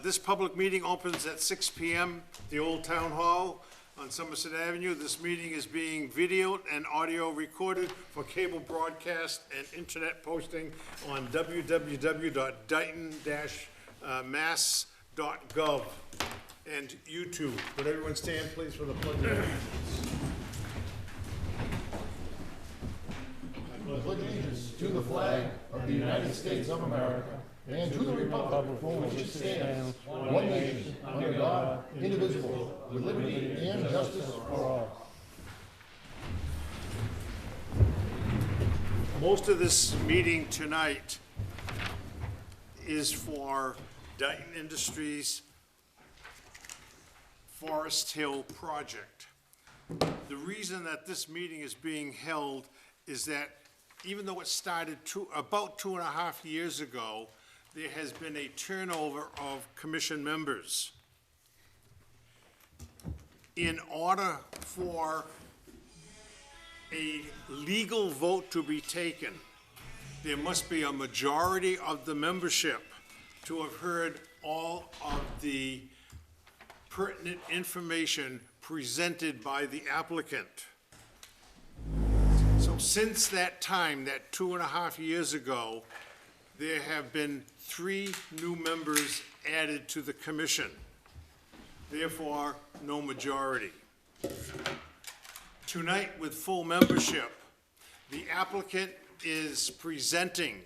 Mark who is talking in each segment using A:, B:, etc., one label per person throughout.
A: This public meeting opens at 6 p.m., the Old Town Hall on Somerset Avenue. This meeting is being videoed and audio recorded for cable broadcast and internet posting on www.dayton-mass.gov and YouTube. Would everyone stand, please, for the pledge of allegiance?
B: Allegiance to the flag of the United States of America and to the republic for which it stands, one nation, under God, indivisible, with liberty and justice for all.
A: Most of this meeting tonight is for Dayton Industries Forest Hill project. The reason that this meeting is being held is that even though it started about 2.5 years ago, there has been a turnover of commission members. In order for a legal vote to be taken, there must be a majority of the membership to have heard all of the pertinent information presented by the applicant. So since that time, that 2.5 years ago, there have been 3 new members added to the commission. Therefore, no majority. Tonight, with full membership, the applicant is presenting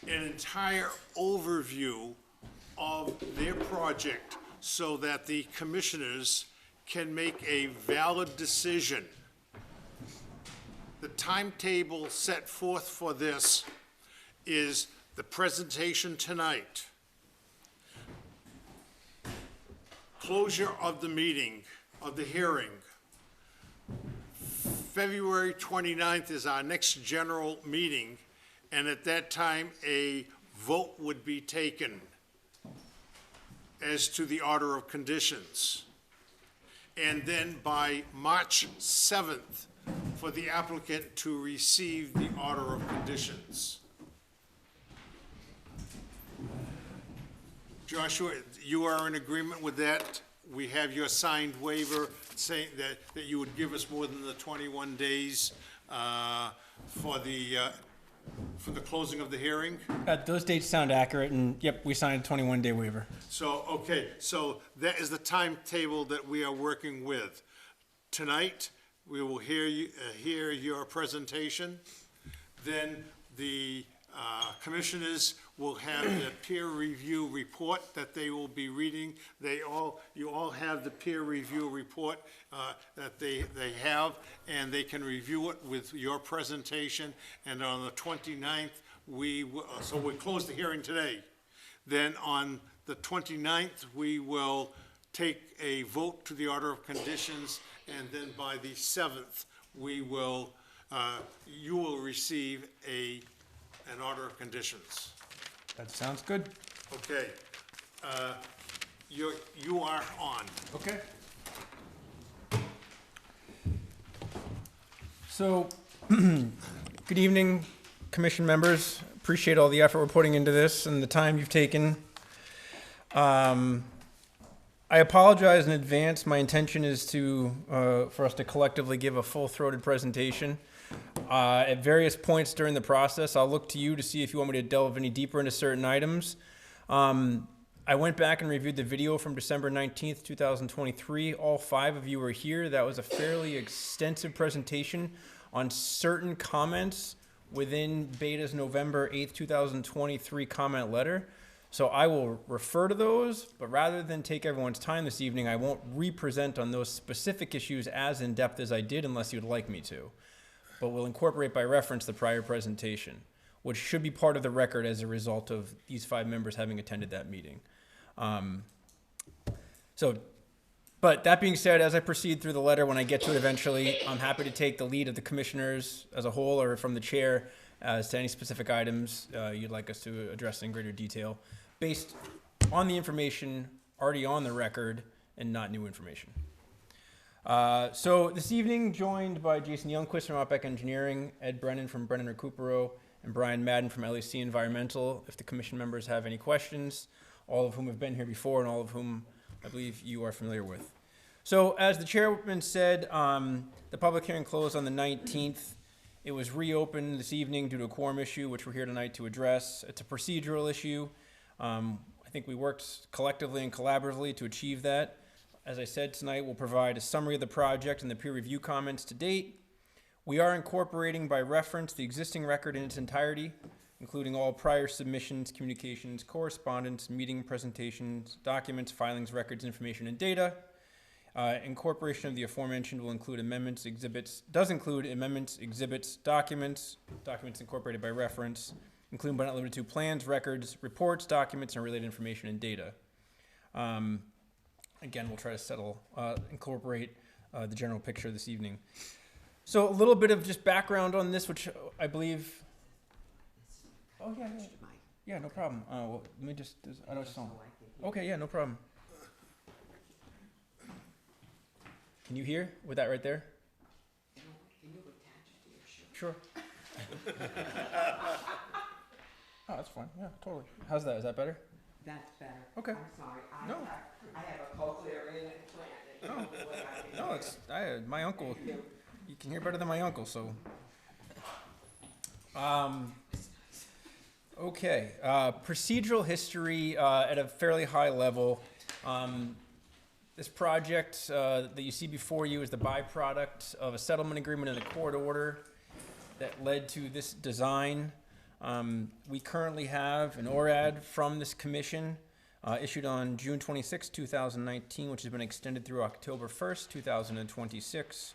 A: an entire overview of their project so that the commissioners can make a valid decision. The timetable set forth for this is the presentation tonight, closure of the meeting, of the hearing. February 29th is our next general meeting, and at that time, a vote would be taken as to the order of conditions. And then by March 7th, for the applicant to receive the order of conditions. Joshua, you are in agreement with that? We have your signed waiver saying that you would give us more than the 21 days for the closing of the hearing?
C: Those dates sound accurate, and yep, we signed a 21-day waiver.
A: So, okay, so that is the timetable that we are working with. Tonight, we will hear your presentation. Then the commissioners will have the peer review report that they will be reading. You all have the peer review report that they have, and they can review it with your presentation. And on the 29th, so we close the hearing today. Then on the 29th, we will take a vote to the order of conditions, and then by the 7th, you will receive an order of conditions.
C: That sounds good.
A: Okay. You are on.
C: Okay. So, good evening, commission members. Appreciate all the effort we're putting into this and the time you've taken. I apologize in advance. My intention is for us to collectively give a full-throated presentation. At various points during the process, I'll look to you to see if you want me to delve any deeper into certain items. I went back and reviewed the video from December 19th, 2023. All 5 of you were here. That was a fairly extensive presentation on certain comments within Beta's November 8th, 2023 comment letter. So I will refer to those, but rather than take everyone's time this evening, I won't re-present on those specific issues as in-depth as I did unless you'd like me to. But we'll incorporate by reference the prior presentation, which should be part of the record as a result of these 5 members having attended that meeting. But that being said, as I proceed through the letter, when I get to it eventually, I'm happy to take the lead of the commissioners as a whole or from the chair as to any specific items you'd like us to address in greater detail, based on the information already on the record and not new information. So this evening, joined by Jason Youngquist from Outback Engineering, Ed Brennan from Brennan Recupero, and Brian Madden from LEC Environmental. If the commission members have any questions, all of whom have been here before and all of whom I believe you are familiar with. So as the chairman said, the public hearing closed on the 19th. It was reopened this evening due to a quorum issue, which we're here tonight to address. It's a procedural issue. I think we worked collectively and collaboratively to achieve that. As I said, tonight we'll provide a summary of the project and the peer review comments to date. We are incorporating by reference the existing record in its entirety, including all prior submissions, communications, correspondence, meeting presentations, documents, filings, records, information, and data. Incorporation of the aforementioned will include amendments, exhibits, documents incorporated by reference, including but not limited to plans, records, reports, documents, and related information and data. Again, we'll try to incorporate the general picture this evening. So a little bit of just background on this, which I believe. Oh yeah, yeah, no problem. Well, let me just. I don't know. Okay, yeah, no problem. Can you hear with that right there?
D: Can you attach it to your shirt?
C: Sure. Oh, that's fine. Yeah, totally. How's that? Is that better?
D: That's better.
C: Okay.
D: I'm sorry.
C: No.
D: I have a cochlear implant.
C: No, it's my uncle. You can hear better than my uncle, so. Okay. Procedural history at a fairly high level. This project that you see before you is the byproduct of a settlement agreement and a court order that led to this design. We currently have an ORAD from this commission issued on June 26, 2019, which has been extended through October 1st, 2026.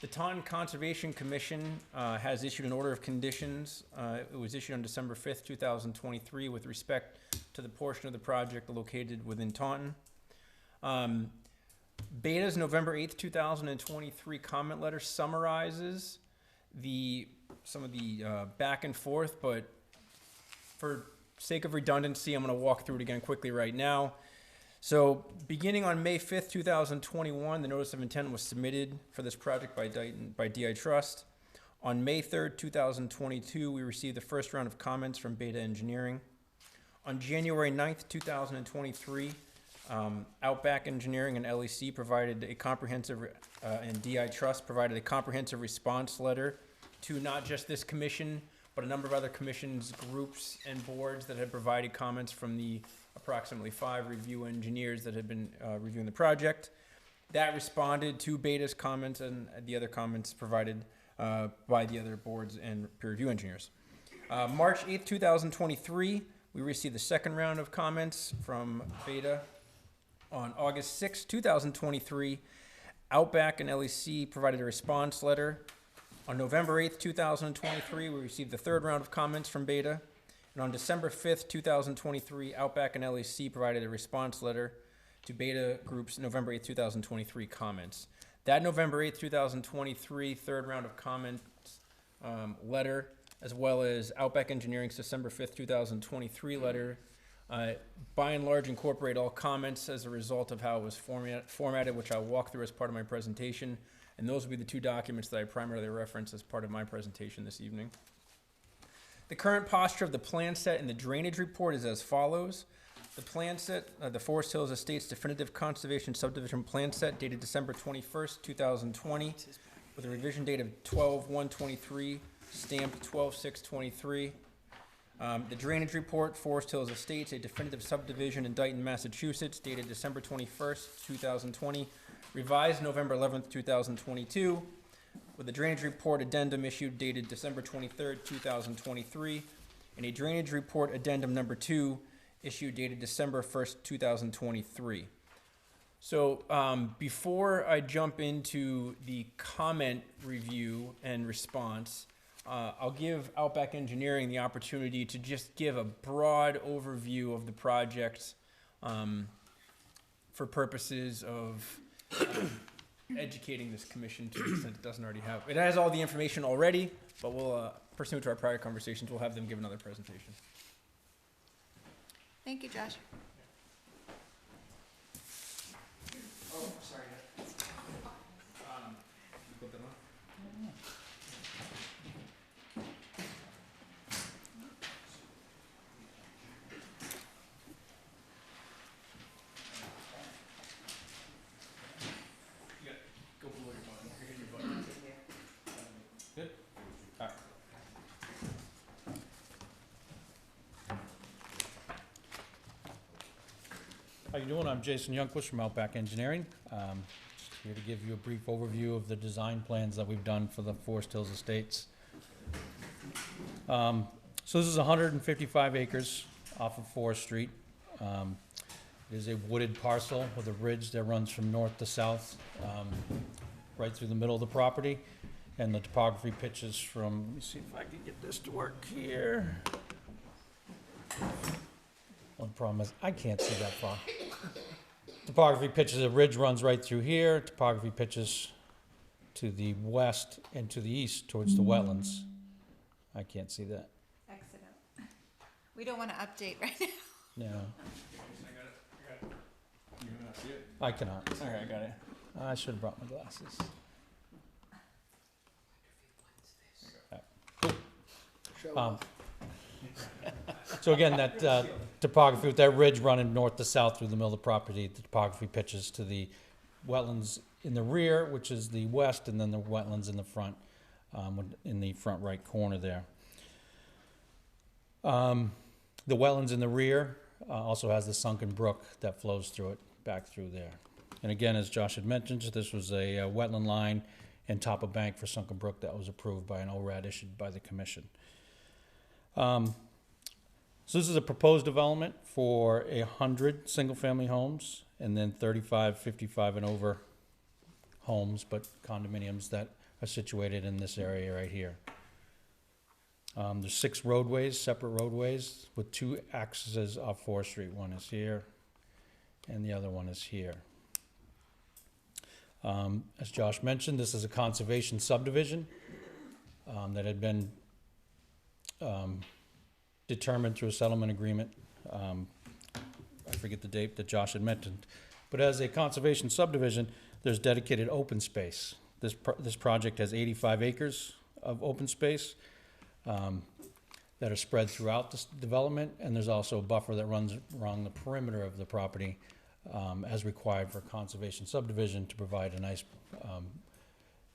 C: The Taunton Conservation Commission has issued an order of conditions. It was issued on December 5th, 2023 with respect to the portion of the project located within Taunton. Beta's November 8th, 2023 comment letter summarizes some of the back and forth, but for sake of redundancy, I'm going to walk through it again quickly right now. So beginning on May 5th, 2021, the notice of intent was submitted for this project by DI Trust. On May 3rd, 2022, we received the first round of comments from Beta Engineering. On January 9th, 2023, Outback Engineering and LEC provided a comprehensive, and DI Trust provided a comprehensive response letter to not just this commission, but a number of other commissions, groups, and boards that had provided comments from the approximately 5 review engineers that had been reviewing the project. That responded to Beta's comments and the other comments provided by the other boards and peer review engineers. March 8th, 2023, we received the second round of comments from Beta. On August 6th, 2023, Outback and LEC provided a response letter. On November 8th, 2023, we received the third round of comments from Beta. And on December 5th, 2023, Outback and LEC provided a response letter to Beta Group's November 8th, 2023 comments. That November 8th, 2023 third round of comments letter, as well as Outback Engineering's December 5th, 2023 letter, by and large incorporate all comments as a result of how it was formatted, which I'll walk through as part of my presentation. And those will be the 2 documents that I primarily reference as part of my presentation this evening. The current posture of the plan set and the drainage report is as follows. The plan set, the Forest Hills Estates Definitive Conservation Subdivision Plan Set dated December 21st, 2020, with a revision date of 12/1/23, stamped 12/6/23. The drainage report, Forest Hills Estates, a definitive subdivision in Dayton, Massachusetts, dated December 21st, 2020, revised November 11th, 2022, with a drainage report addendum issued dated December 23rd, 2023, and a drainage report addendum number 2 issued dated December 1st, 2023. So before I jump into the comment review and response, I'll give Outback Engineering the opportunity to just give a broad overview of the project for purposes of educating this commission to the extent it doesn't already have. It has all the information already, but we'll, pursuant to our prior conversations, we'll have them give another presentation.
E: Thank you, Josh.
C: Oh, sorry. Put that on.
E: How you doing? I'm Jason Youngquist from Outback Engineering. Just here to give you a brief overview of the design plans that we've done for the Forest Hills Estates. So this is 155 acres off of Forest Street. It is a wooded parcel with a ridge that runs from north to south, right through the middle of the property. And the topography pitches from, let me see if I can get this to work here. One problem is I can't see that far. Topography pitches, a ridge runs right through here. Topography pitches to the west and to the east towards the wetlands. I can't see that.
F: Exit out. We don't want to update right now.
E: No. I cannot.
C: All right, I got it.
E: I should have brought my glasses. So again, that topography with that ridge running north to south through the middle of the property, the topography pitches to the wetlands in the rear, which is the west, and then the wetlands in the front, in the front right corner there. The wetlands in the rear also has the sunken brook that flows through it, back through there. And again, as Josh had mentioned, this was a wetland line and top of bank for sunken brook that was approved by an ORAD issued by the commission. So this is a proposed development for 100 single-family homes and then 35, 55 and over homes, but condominiums that are situated in this area right here. There's 6 roadways, separate roadways, with 2 accesses off Forest Street. One is here, and the other one is here. As Josh mentioned, this is a conservation subdivision that had been determined through a settlement agreement. I forget the date that Josh had mentioned. But as a conservation subdivision, there's dedicated open space. This project has 85 acres of open space that are spread throughout this development, and there's also a buffer that runs along the perimeter of the property as required for conservation subdivision to provide a nice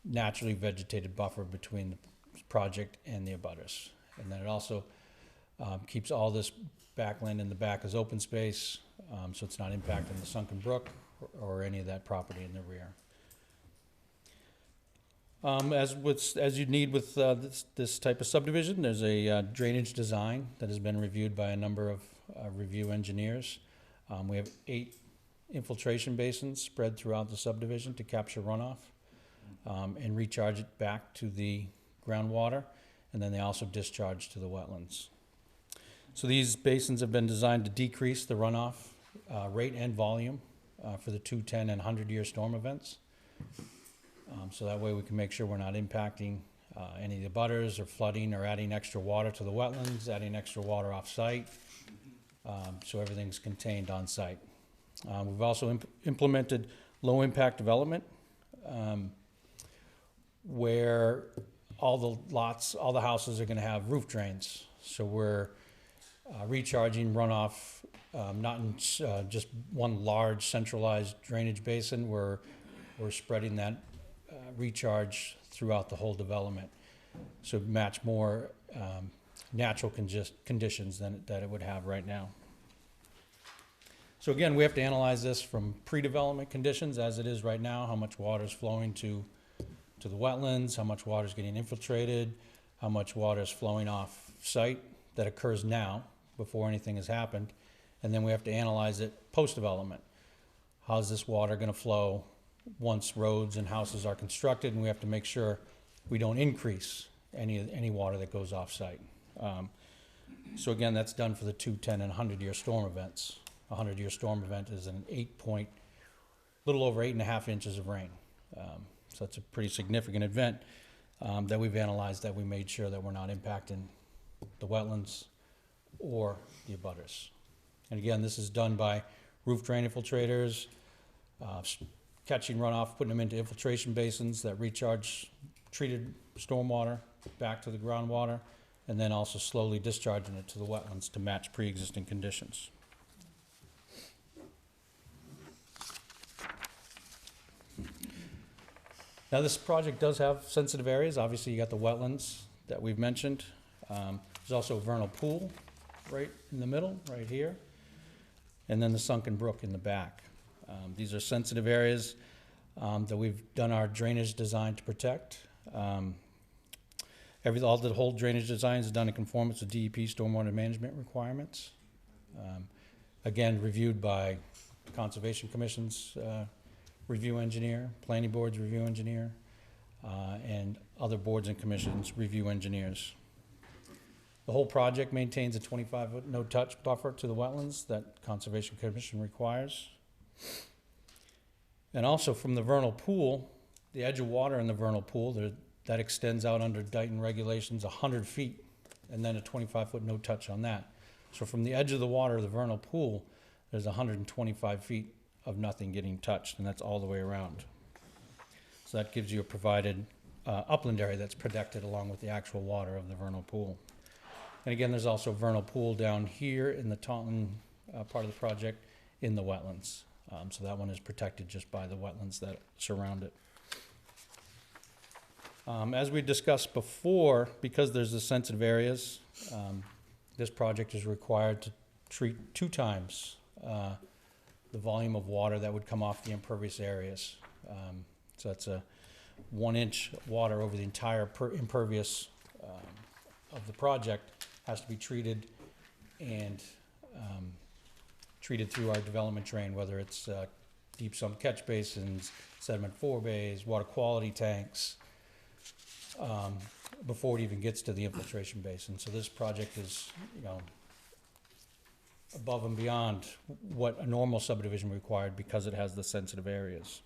E: naturally vegetated buffer between the project and the abutters. And then it also keeps all this backland in the back as open space, so it's not impacting the sunken brook or any of that property in the rear. As you need with this type of subdivision, there's a drainage design that has been reviewed by a number of review engineers. We have 8 infiltration basins spread throughout the subdivision to capture runoff and recharge it back to the groundwater, and then they also discharge to the wetlands. So these basins have been designed to decrease the runoff rate and volume for the 2, 10, and 100-year storm events. So that way we can make sure we're not impacting any of the butters or flooding or adding extra water to the wetlands, adding extra water off-site. So everything's contained on-site. We've also implemented low-impact development where all the lots, all the houses are going to have roof drains. So we're recharging runoff, not in just one large centralized drainage basin. We're spreading that recharge throughout the whole development, so match more natural conditions than that it would have right now. So again, we have to analyze this from pre-development conditions as it is right now, how much water is flowing to the wetlands, how much water is getting infiltrated, how much water is flowing off site that occurs now before anything has happened. And then we have to analyze it post-development. How's this water going to flow once roads and houses are constructed, and we have to make sure we don't increase any water that goes off-site. So again, that's done for the 2, 10, and 100-year storm events. A 100-year storm event is an little over 8.5 inches of rain. So that's a pretty significant event that we've analyzed, that we made sure that we're not impacting the wetlands or the abutters. And again, this is done by roof drain infiltrators, catching runoff, putting them into infiltration basins that recharge treated stormwater back to the groundwater, and then also slowly discharging it to the wetlands to match pre-existing conditions. Now, this project does have sensitive areas. Obviously, you got the wetlands that we've mentioned. There's also a vernal pool right in the middle, right here. and then the sunken brook in the back. These are sensitive areas that we've done our drainage design to protect. All the whole drainage design is done in conformance with DEP stormwater management requirements. Again, reviewed by Conservation Commission's review engineer, Planning Board's review engineer, and other boards and commissions' review engineers. The whole project maintains a 25-foot no-touch buffer to the wetlands that Conservation Commission requires. And also from the vernal pool, the edge of water in the vernal pool, that extends out under Dayton regulations 100 feet, and then a 25-foot no-touch on that. So from the edge of the water of the vernal pool, there's 125 feet of nothing getting touched, and that's all the way around. So that gives you a provided upland area that's protected along with the actual water of the vernal pool. And again, there's also a vernal pool down here in the Taunton part of the project in the wetlands. So that one is protected just by the wetlands that surround it. As we discussed before, because there's the sensitive areas, this project is required to treat 2 times the volume of water that would come off the impervious areas. So that's a 1-inch water over the entire impervious of the project has to be treated and treated through our development drain, whether it's deep sump catch basins, sediment forebays, water quality tanks, before it even gets to the infiltration basin. So this project is, above and beyond what a normal subdivision required because it has the sensitive areas.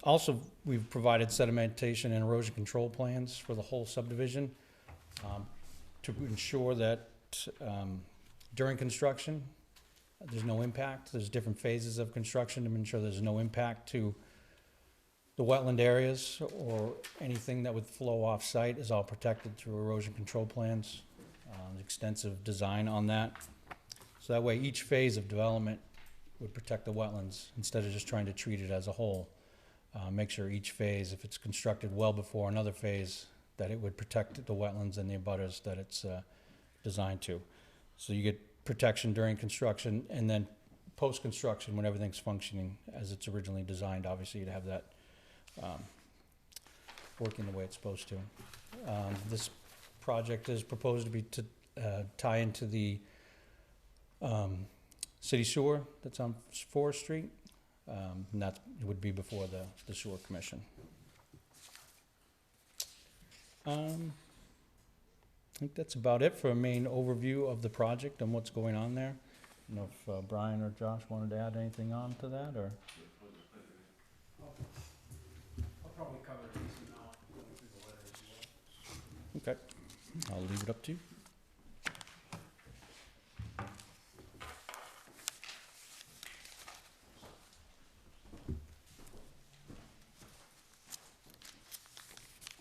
E: Also, we've provided sedimentation and erosion control plans for the whole subdivision to ensure that during construction, there's no impact. There's different phases of construction to ensure there's no impact to the wetland areas or anything that would flow off-site is all protected through erosion control plans. Extensive design on that. So that way each phase of development would protect the wetlands instead of just trying to treat it as a whole. Make sure each phase, if it's constructed well before another phase, that it would protect the wetlands and the abutters that it's designed to. So you get protection during construction, and then post-construction when everything's functioning as it's originally designed, obviously you'd have that working the way it's supposed to. This project is proposed to be tie into the city sewer that's on Forest Street, and that would be before the sewer commission. I think that's about it for a main overview of the project and what's going on there. I don't know if Brian or Josh wanted to add anything on to that, or?
C: I'll probably cover a decent amount going through the letter as well.
E: Okay, I'll leave it up to you.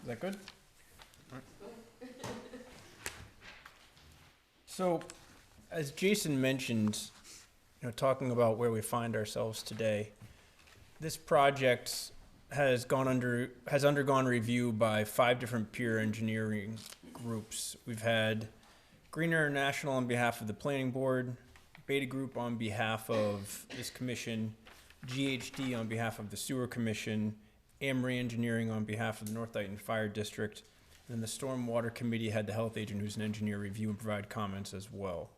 C: Is that good? So, as Jason mentioned, talking about where we find ourselves today, this project has undergone review by 5 different peer engineering groups. We've had Green International on behalf of the Planning Board, Beta Group on behalf of this commission, GHD on behalf of the Sewer Commission, Amory Engineering on behalf of the North Dayton Fire District, and then the Stormwater Committee had the health agent who's an engineer review and provide comments as well.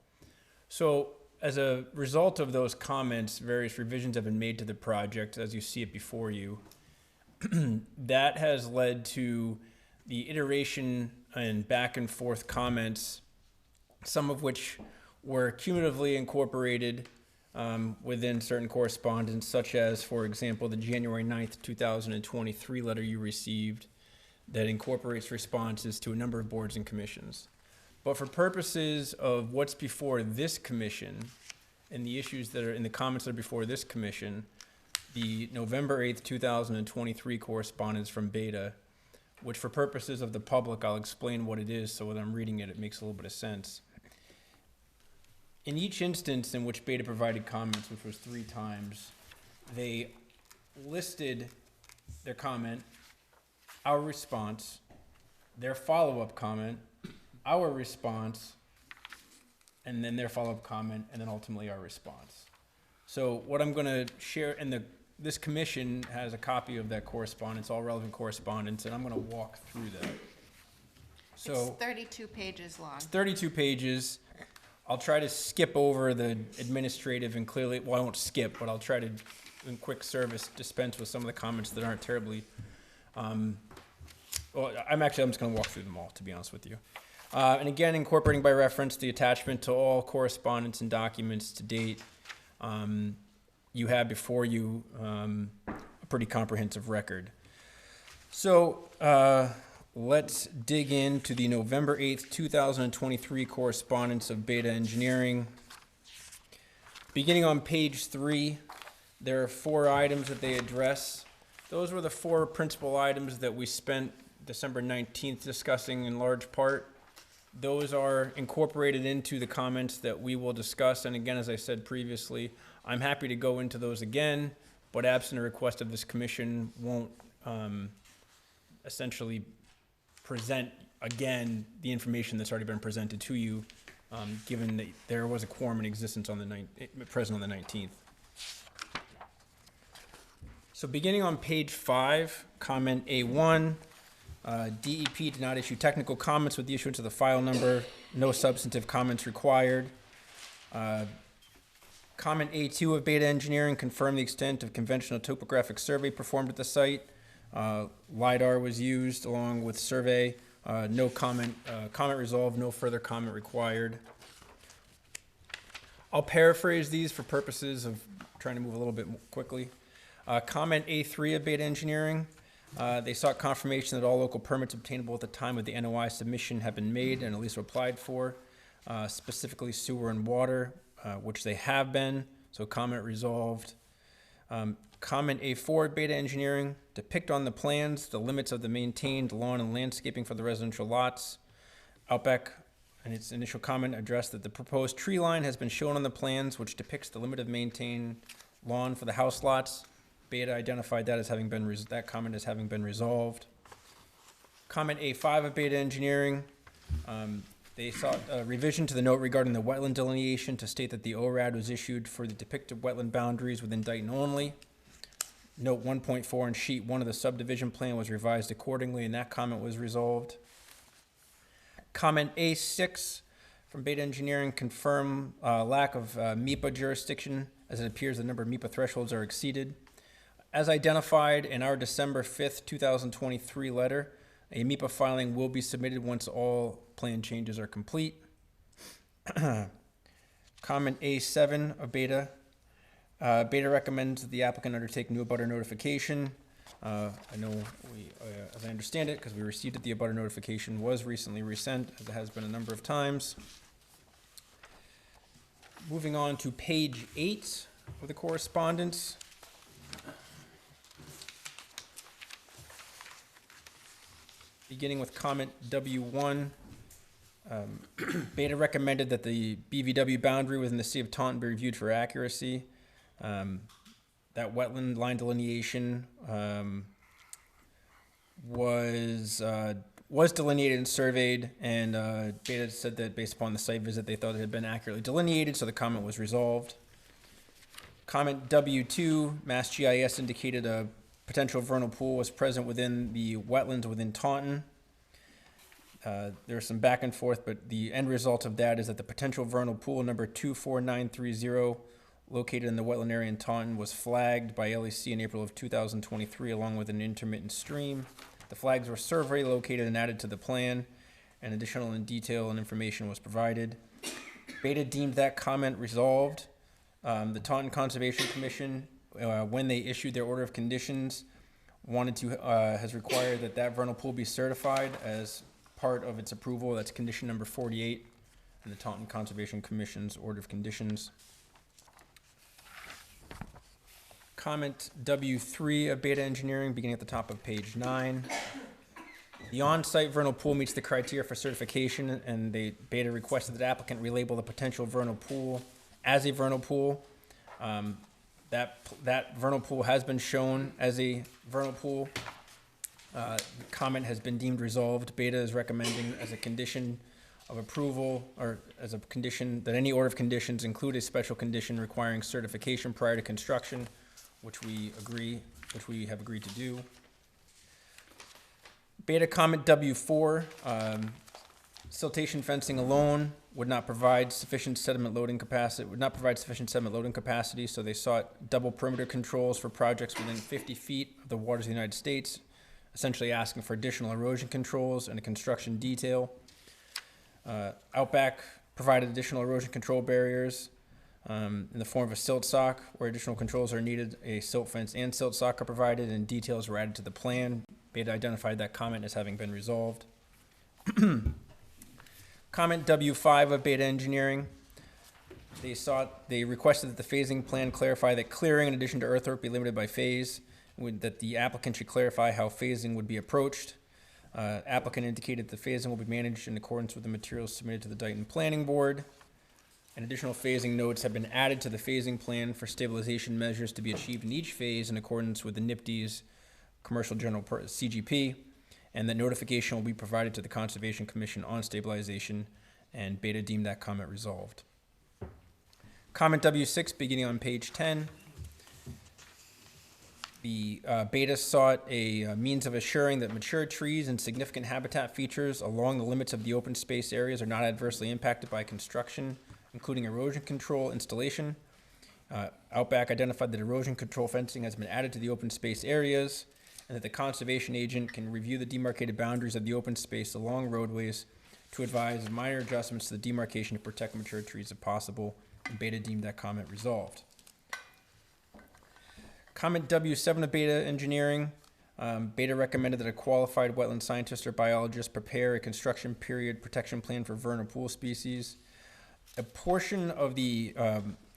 C: So as a result of those comments, various revisions have been made to the project as you see it before you. That has led to the iteration and back and forth comments, some of which were cumulatively incorporated within certain correspondence, such as, for example, the January 9th, 2023 letter you received that incorporates responses to a number of boards and commissions. But for purposes of what's before this commission and the issues that are in the comments that are before this commission, the November 8th, 2023 correspondence from Beta, which for purposes of the public, I'll explain what it is so when I'm reading it, it makes a little bit of sense. In each instance in which Beta provided comments, which was 3 times, they listed their comment, our response, their follow-up comment, our response, and then their follow-up comment, and then ultimately our response. So what I'm gonna share, and this commission has a copy of that correspondence, all relevant correspondence, and I'm gonna walk through that. So.
F: It's 32 pages long.
C: 32 pages. I'll try to skip over the administrative and clearly, well, I won't skip, but I'll try to, in quick service, dispense with some of the comments that aren't terribly, well, I'm just going to walk through them all, to be honest with you. And again, incorporating by reference the attachment to all correspondence and documents to date, you have before you a pretty comprehensive record. So, let's dig into the November 8th, 2023 correspondence of Beta Engineering. Beginning on page 3, there are 4 items that they address. Those were the 4 principal items that we spent December 19th discussing in large part. Those are incorporated into the comments that we will discuss. And again, as I said previously, I'm happy to go into those again, but absent a request of this commission, won't essentially present again the information that's already been presented to you, given that there was a quorum in existence on present on the 19th. So beginning on page 5, comment A1, DEP did not issue technical comments with the issuance of the file number. No substantive comments required. Comment A2 of Beta Engineering confirmed the extent of conventional topographic survey performed at the site. LiDAR was used along with survey. No comment, comment resolved, no further comment required. I'll paraphrase these for purposes of trying to move a little bit quickly. Comment A3 of Beta Engineering. They sought confirmation that all local permits obtainable at the time of the NOI submission have been made and at least applied for, specifically sewer and water, which they have been, so comment resolved. Comment A4 at Beta Engineering, depict on the plans the limits of the maintained lawn and landscaping for the residential lots. Outback, in its initial comment, addressed that the proposed tree line has been shown on the plans, which depicts the limit of maintained lawn for the house lots. Beta identified that as having been, that comment as having been resolved. Comment A5 of Beta Engineering, they sought a revision to the note regarding the wetland delineation to state that the ORAD was issued for the depicted wetland boundaries within Dayton only. Note 1.4 in sheet 1 of the subdivision plan was revised accordingly, and that comment was resolved. Comment A6 from Beta Engineering confirm lack of MIPA jurisdiction, as it appears the number of MIPA thresholds are exceeded. As identified in our December 5th, 2023 letter, a MIPA filing will be submitted once all plan changes are complete. Comment A7 of Beta. Beta recommends that the applicant undertake new abutter notification. I know as I understand it, because we received it, the abutter notification was recently resent, as it has been a number of times. Moving on to page 8 of the correspondence. Beginning with comment W1, Beta recommended that the BVW boundary within the city of Taunton be reviewed for accuracy. That wetland line delineation was delineated and surveyed, and Beta said that based upon the site visit, they thought it had been accurately delineated, so the comment was resolved. Comment W2, Mass GIS indicated a potential vernal pool was present within the wetlands within Taunton. There's some back and forth, but the end result of that is that the potential vernal pool number 24930, located in the wetland area in Taunton, was flagged by LEC in April of 2023, along with an intermittent stream. The flags were survey located and added to the plan, and additional detail and information was provided. Beta deemed that comment resolved. The Taunton Conservation Commission, when they issued their order of conditions, has required that vernal pool be certified as part of its approval. That's condition number 48 in the Taunton Conservation Commission's order of conditions. Comment W3 of Beta Engineering, beginning at the top of page 9. The on-site vernal pool meets the criteria for certification, and Beta requested that applicant relabel the potential vernal pool as a vernal pool. That vernal pool has been shown as a vernal pool. The comment has been deemed resolved. Beta is recommending as a condition of approval, or as a condition, that any order of conditions include a special condition requiring certification prior to construction, which we have agreed to do. Beta comment W4, siltation fencing alone would not provide sufficient sediment loading capacity, so they sought double perimeter controls for projects within 50 feet of the waters of the United States, essentially asking for additional erosion controls and a construction detail. Outback provided additional erosion control barriers in the form of a silt sock. Where additional controls are needed, a silt fence and silt sock are provided, and details were added to the plan. Beta identified that comment as having been resolved. Comment W5 of Beta Engineering. They requested that the phasing plan clarify that clearing in addition to earthwork be limited by phase, that the applicant should clarify how phasing would be approached. Applicant indicated the phasing will be managed in accordance with the materials submitted to the Dayton Planning Board. And additional phasing notes have been added to the phasing plan for stabilization measures to be achieved in each phase in accordance with the NIPD's Commercial General CGP, and that notification will be provided to the Conservation Commission on stabilization, and Beta deemed that comment resolved. Comment W6, beginning on page 10. The Beta sought a means of assuring that mature trees and significant habitat features along the limits of the open space areas are not adversely impacted by construction, including erosion control installation. Outback identified that erosion control fencing has been added to the open space areas, and that the conservation agent can review the demarcated boundaries of the open space along roadways to advise minor adjustments to the demarcation to protect mature trees if possible, and Beta deemed that comment resolved. Comment W7 of Beta Engineering. Beta recommended that a qualified wetland scientist or biologist prepare a construction period protection plan for vernal pool species. A portion of the,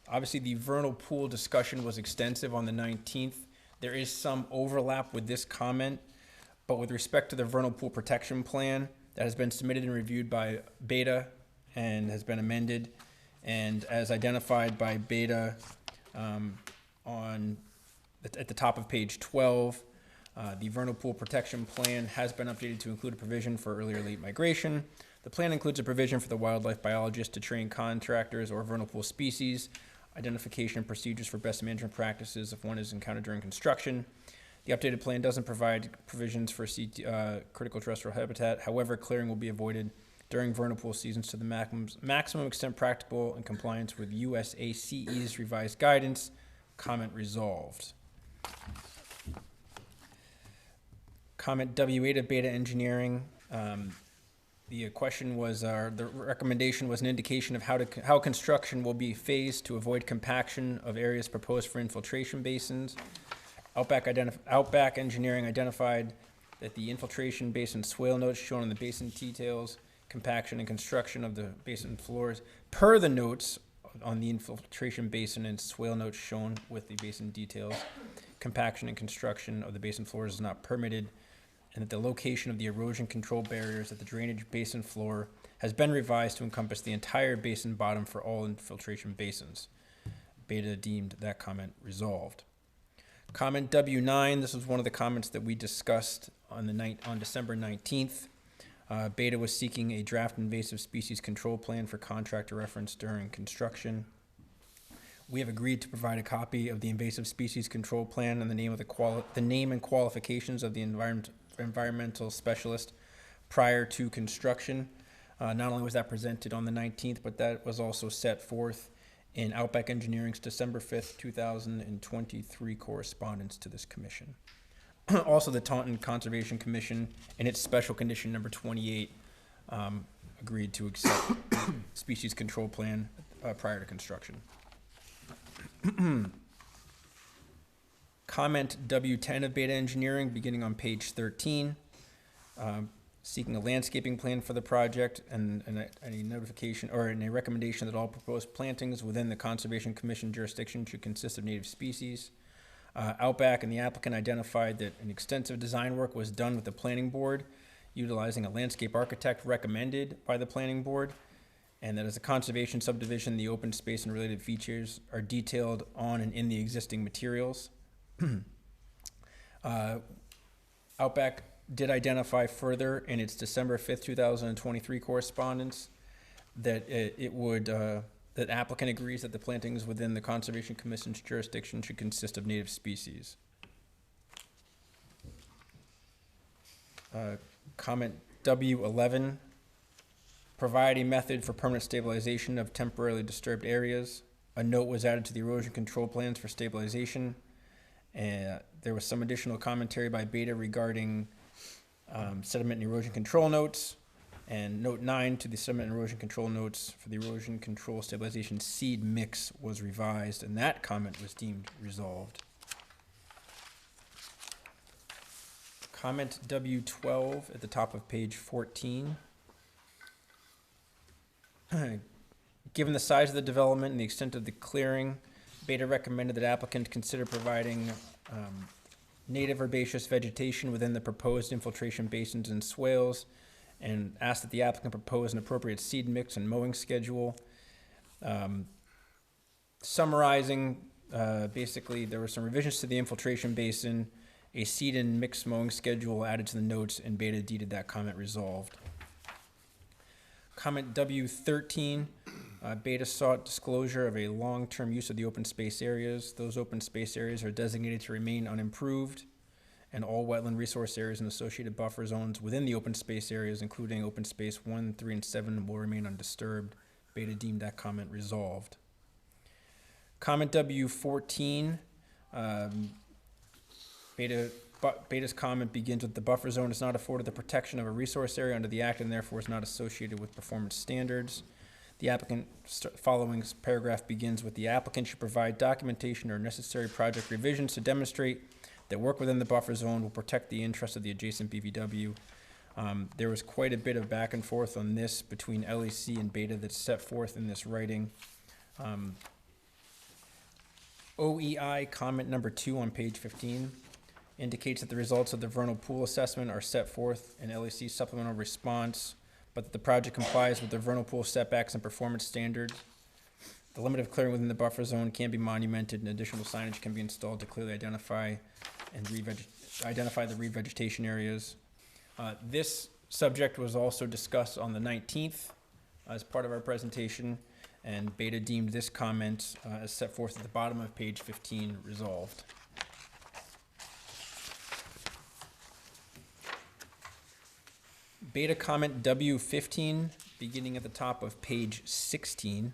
C: obviously the vernal pool discussion was extensive on the 19th. There is some overlap with this comment, but with respect to the vernal pool protection plan that has been submitted and reviewed by Beta and has been amended, and as identified by Beta at the top of page 12, the vernal pool protection plan has been updated to include a provision for early or late migration. The plan includes a provision for the wildlife biologist to train contractors or vernal pool species, identification and procedures for best management practices if one is encountered during construction. The updated plan doesn't provide provisions for critical terrestrial habitat. However, clearing will be avoided during vernal pool seasons to the maximum extent practicable in compliance with USACE's revised guidance. Comment resolved. Comment W8 of Beta Engineering. The question was, the recommendation was an indication of how construction will be phased to avoid compaction of areas proposed for infiltration basins. Outback Engineering identified that the infiltration basin swale notes shown in the basin details, compaction and construction of the basin floors, per the notes on the infiltration basin and swale notes shown with the basin details, compaction and construction of the basin floors is not permitted, and that the location of the erosion control barriers at the drainage basin floor has been revised to encompass the entire basin bottom for all infiltration basins. Beta deemed that comment resolved. Comment W9, this was one of the comments that we discussed on December 19th. Beta was seeking a draft invasive species control plan for contractor reference during construction. We have agreed to provide a copy of the invasive species control plan and the name and qualifications of the environmental specialist prior to construction. Not only was that presented on the 19th, but that was also set forth in Outback Engineering's December 5th, 2023 correspondence to this commission. Also, the Taunton Conservation Commission, in its special condition number 28, agreed to accept species control plan prior to construction. Comment W10 of Beta Engineering, beginning on page 13, seeking a landscaping plan for the project and a notification or a recommendation that all proposed plantings within the Conservation Commission jurisdiction should consist of native species. Outback and the applicant identified that an extensive design work was done with the planning board, utilizing a landscape architect recommended by the planning board, and that as a conservation subdivision, the open space and related features are detailed on and in the existing materials. Outback did identify further in its December 5th, 2023 correspondence that that applicant agrees that the plantings within the Conservation Commission's jurisdiction should consist of native species. Comment W11, provide a method for permanent stabilization of temporarily disturbed areas. A note was added to the erosion control plans for stabilization. There was some additional commentary by Beta regarding sediment and erosion control notes. And note 9 to the sediment and erosion control notes for the erosion control stabilization seed mix was revised, and that comment was deemed resolved. Comment W12 at the top of page 14. Given the size of the development and the extent of the clearing, Beta recommended that applicant consider providing native herbaceous vegetation within the proposed infiltration basins and swales, and asked that the applicant propose an appropriate seed mix and mowing schedule. Summarizing, basically, there were some revisions to the infiltration basin, a seed and mix mowing schedule added to the notes, and Beta deeded that comment resolved. Comment W13, Beta sought disclosure of a long-term use of the open space areas. Those open space areas are designated to remain unimproved, and all wetland resource areas and associated buffer zones within the open space areas, including open space 1, 3, and 7, will remain undisturbed. Beta deemed that comment resolved. Comment W14, Beta's comment begins with the buffer zone is not afforded the protection of a resource area under the Act and therefore is not associated with performance standards. The applicant, following paragraph begins with the applicant should provide documentation or necessary project revisions to demonstrate that work within the buffer zone will protect the interests of the adjacent BVW. There was quite a bit of back and forth on this between LEC and Beta that's set forth in this writing. OEI comment number 2 on page 15 indicates that the results of the vernal pool assessment are set forth in LEC's supplemental response, but that the project complies with the vernal pool setbacks and performance standards. The limit of clearing within the buffer zone can be monumented, and additional signage can be installed to clearly identify and identify the revegetation areas. This subject was also discussed on the 19th as part of our presentation, and Beta deemed this comment as set forth at the bottom of page 15 resolved. Beta comment W15, beginning at the top of page 16.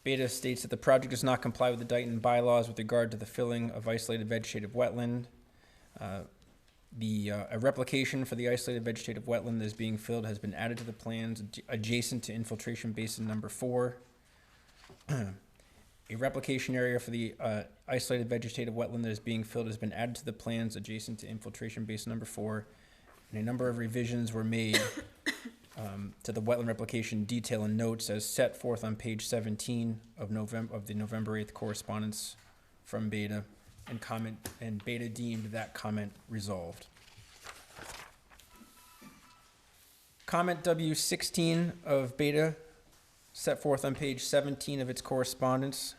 C: Beta states that the project does not comply with the Dayton bylaws with regard to the filling of isolated vegetative wetland. A replication for the isolated vegetative wetland that is being filled has been added to the plans adjacent to infiltration basin number 4. A replication area for the isolated vegetative wetland that is being filled has been added to the plans adjacent to infiltration basin number 4. And a number of revisions were made to the wetland replication detail and notes as set forth on page 17 of the November 8th correspondence from Beta, and Beta deemed that comment resolved. Comment W16 of Beta, set forth on page 17 of its correspondence.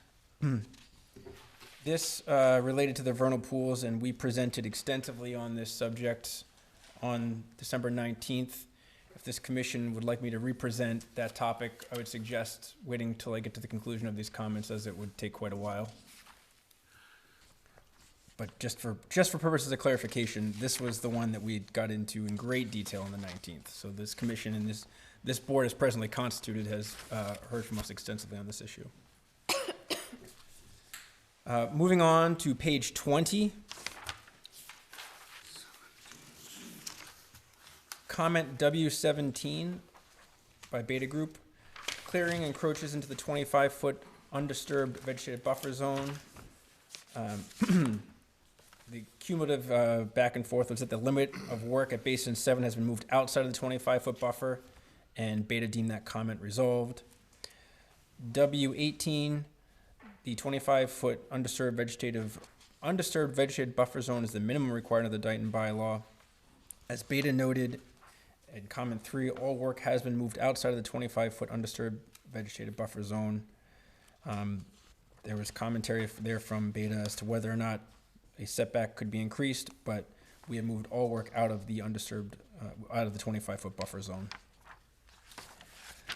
C: This related to the vernal pools, and we presented extensively on this subject on December 19th. If this commission would like me to represent that topic, I would suggest waiting till I get to the conclusion of these comments, as it would take quite a while. But just for purposes of clarification, this was the one that we got into in great detail on the 19th. So this commission and this board, as presently constituted, has heard from us extensively on this issue. Moving on to page 20. Comment W17 by Beta Group. Clearing encroaches into the 25-foot undisturbed vegetative buffer zone. The cumulative back and forth was that the limit of work at Basin 7 has been moved outside of the 25-foot buffer, and Beta deemed that comment resolved. W18, the 25-foot undisturbed vegetative buffer zone is the minimum required of the Dayton bylaw. As Beta noted in comment 3, all work has been moved outside of the 25-foot undisturbed vegetative buffer zone. There was commentary there from Beta as to whether or not a setback could be increased, but we have moved all work out of the undisturbed, out of the 25-foot buffer zone.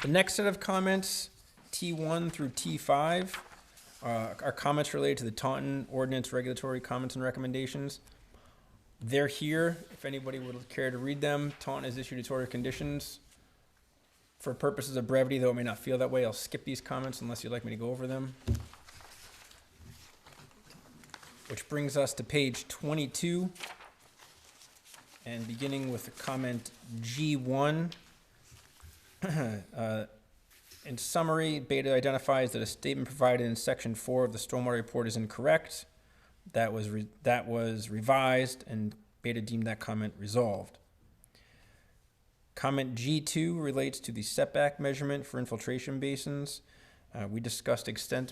C: The next set of comments, T1 through T5, are comments related to the Taunton Ordinance Regulatory Comments and Recommendations. They're here, if anybody would care to read them. Taunton has issued its order of conditions. For purposes of brevity, though it may not feel that way, I'll skip these comments unless you'd like me to go over them. Which brings us to page 22, and beginning with comment G1. In summary, Beta identifies that a statement provided in section 4 of the stormwater report is incorrect. That was revised, and Beta deemed that comment resolved. Comment G2 relates to the setback measurement for infiltration basins.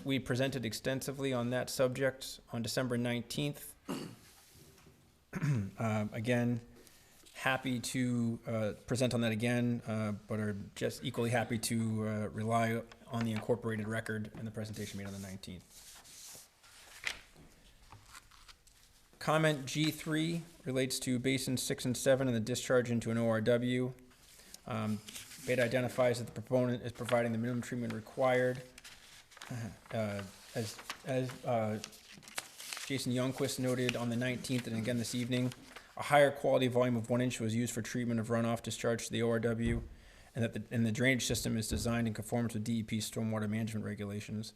C: We presented extensively on that subject on December 19th. Again, happy to present on that again, but are just equally happy to rely on the incorporated record in the presentation made on the 19th. Comment G3 relates to basins 6 and 7 and the discharge into an ORW. Beta identifies that the proponent is providing the minimum treatment required. As Jason Youngquist noted on the 19th and again this evening, a higher quality volume of 1 inch was used for treatment of runoff discharge to the ORW, and that the drainage system is designed in conformance with DEP stormwater management regulations.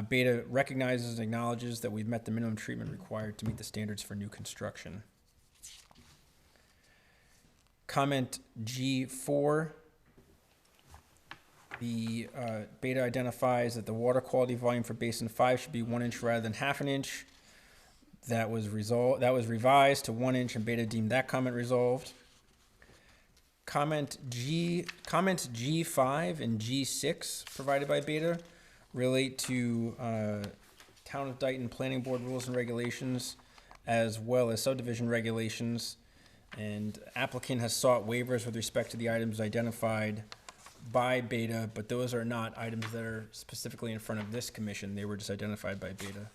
C: Beta recognizes and acknowledges that we've met the minimum treatment required to meet the standards for new construction. Comment G4. The Beta identifies that the water quality volume for basin 5 should be 1 inch rather than half an inch. That was revised to 1 inch, and Beta deemed that comment resolved. Comments G5 and G6 provided by Beta relate to Town of Dayton Planning Board rules and regulations, as well as subdivision regulations. And applicant has sought waivers with respect to the items identified by Beta, but those are not items that are specifically in front of this commission. They were just identified by Beta.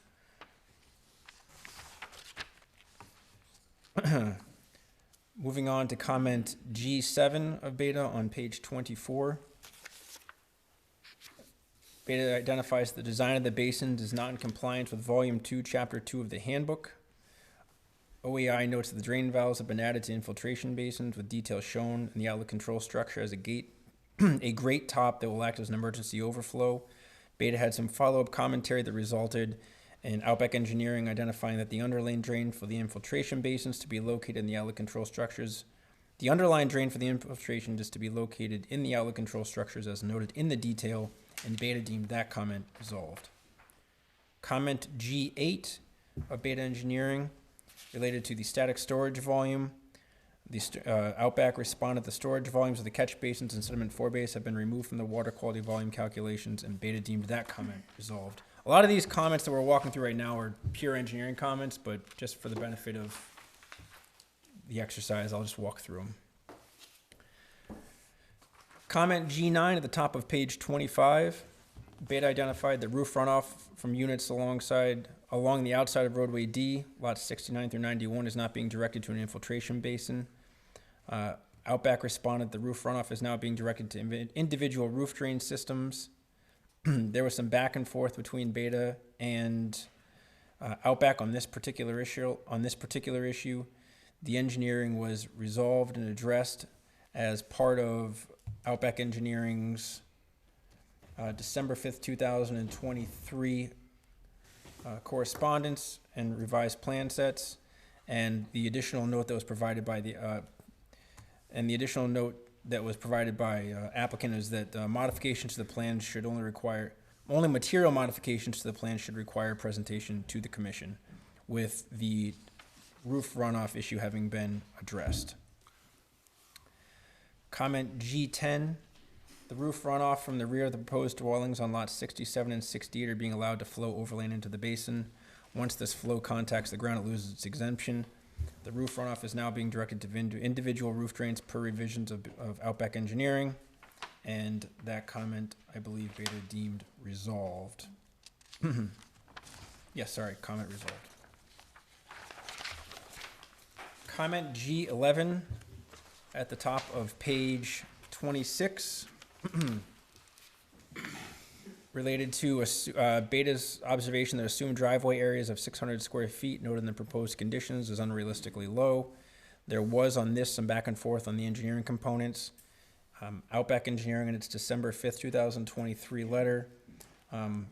C: Moving on to comment G7 of Beta on page 24. Beta identifies the design of the basin is not in compliance with volume 2, chapter 2 of the handbook. OEI notes that the drain valves have been added to infiltration basins with details shown in the outlet control structure as a grate top that will act as an emergency overflow. Beta had some follow-up commentary that resulted in Outback Engineering identifying that the underlying drain for the infiltration basins to be located in the outlet control structures. The underlying drain for the infiltration is to be located in the outlet control structures as noted in the detail, and Beta deemed that comment resolved. Comment G8 of Beta Engineering related to the static storage volume. The Outback responded the storage volumes of the catch basins and sediment forebase have been removed from the water quality volume calculations, and Beta deemed that comment resolved. A lot of these comments that we're walking through right now are pure engineering comments, but just for the benefit of the exercise, I'll just walk through them. Comment G9 at the top of page 25. Beta identified the roof runoff from units along the outside of roadway D, lots 69 through 91, is not being directed to an infiltration basin. Outback responded the roof runoff is now being directed to individual roof drain systems. There was some back and forth between Beta and Outback on this particular issue. The engineering was resolved and addressed as part of Outback Engineering's December 5th, 2023 correspondence and revised plan sets, and the additional note that was provided by applicant is that modifications to the plan should only material modifications to the plan should require presentation to the commission, with the roof runoff issue having been addressed. Comment G10, the roof runoff from the rear of the proposed dwellings on lots 67 and 68 are being allowed to flow overland into the basin. Once this flow contacts the ground, it loses its exemption. The roof runoff is now being directed to individual roof drains per revisions of Outback Engineering, and that comment, I believe, Beta deemed resolved. Yes, sorry, comment resolved. Comment G11 at the top of page 26. related to Beta's observation that assumed driveway areas of 600 square feet noted in the proposed conditions is unrealistically low. There was on this some back and forth on the engineering components. Outback Engineering in its December 5th, 2023 letter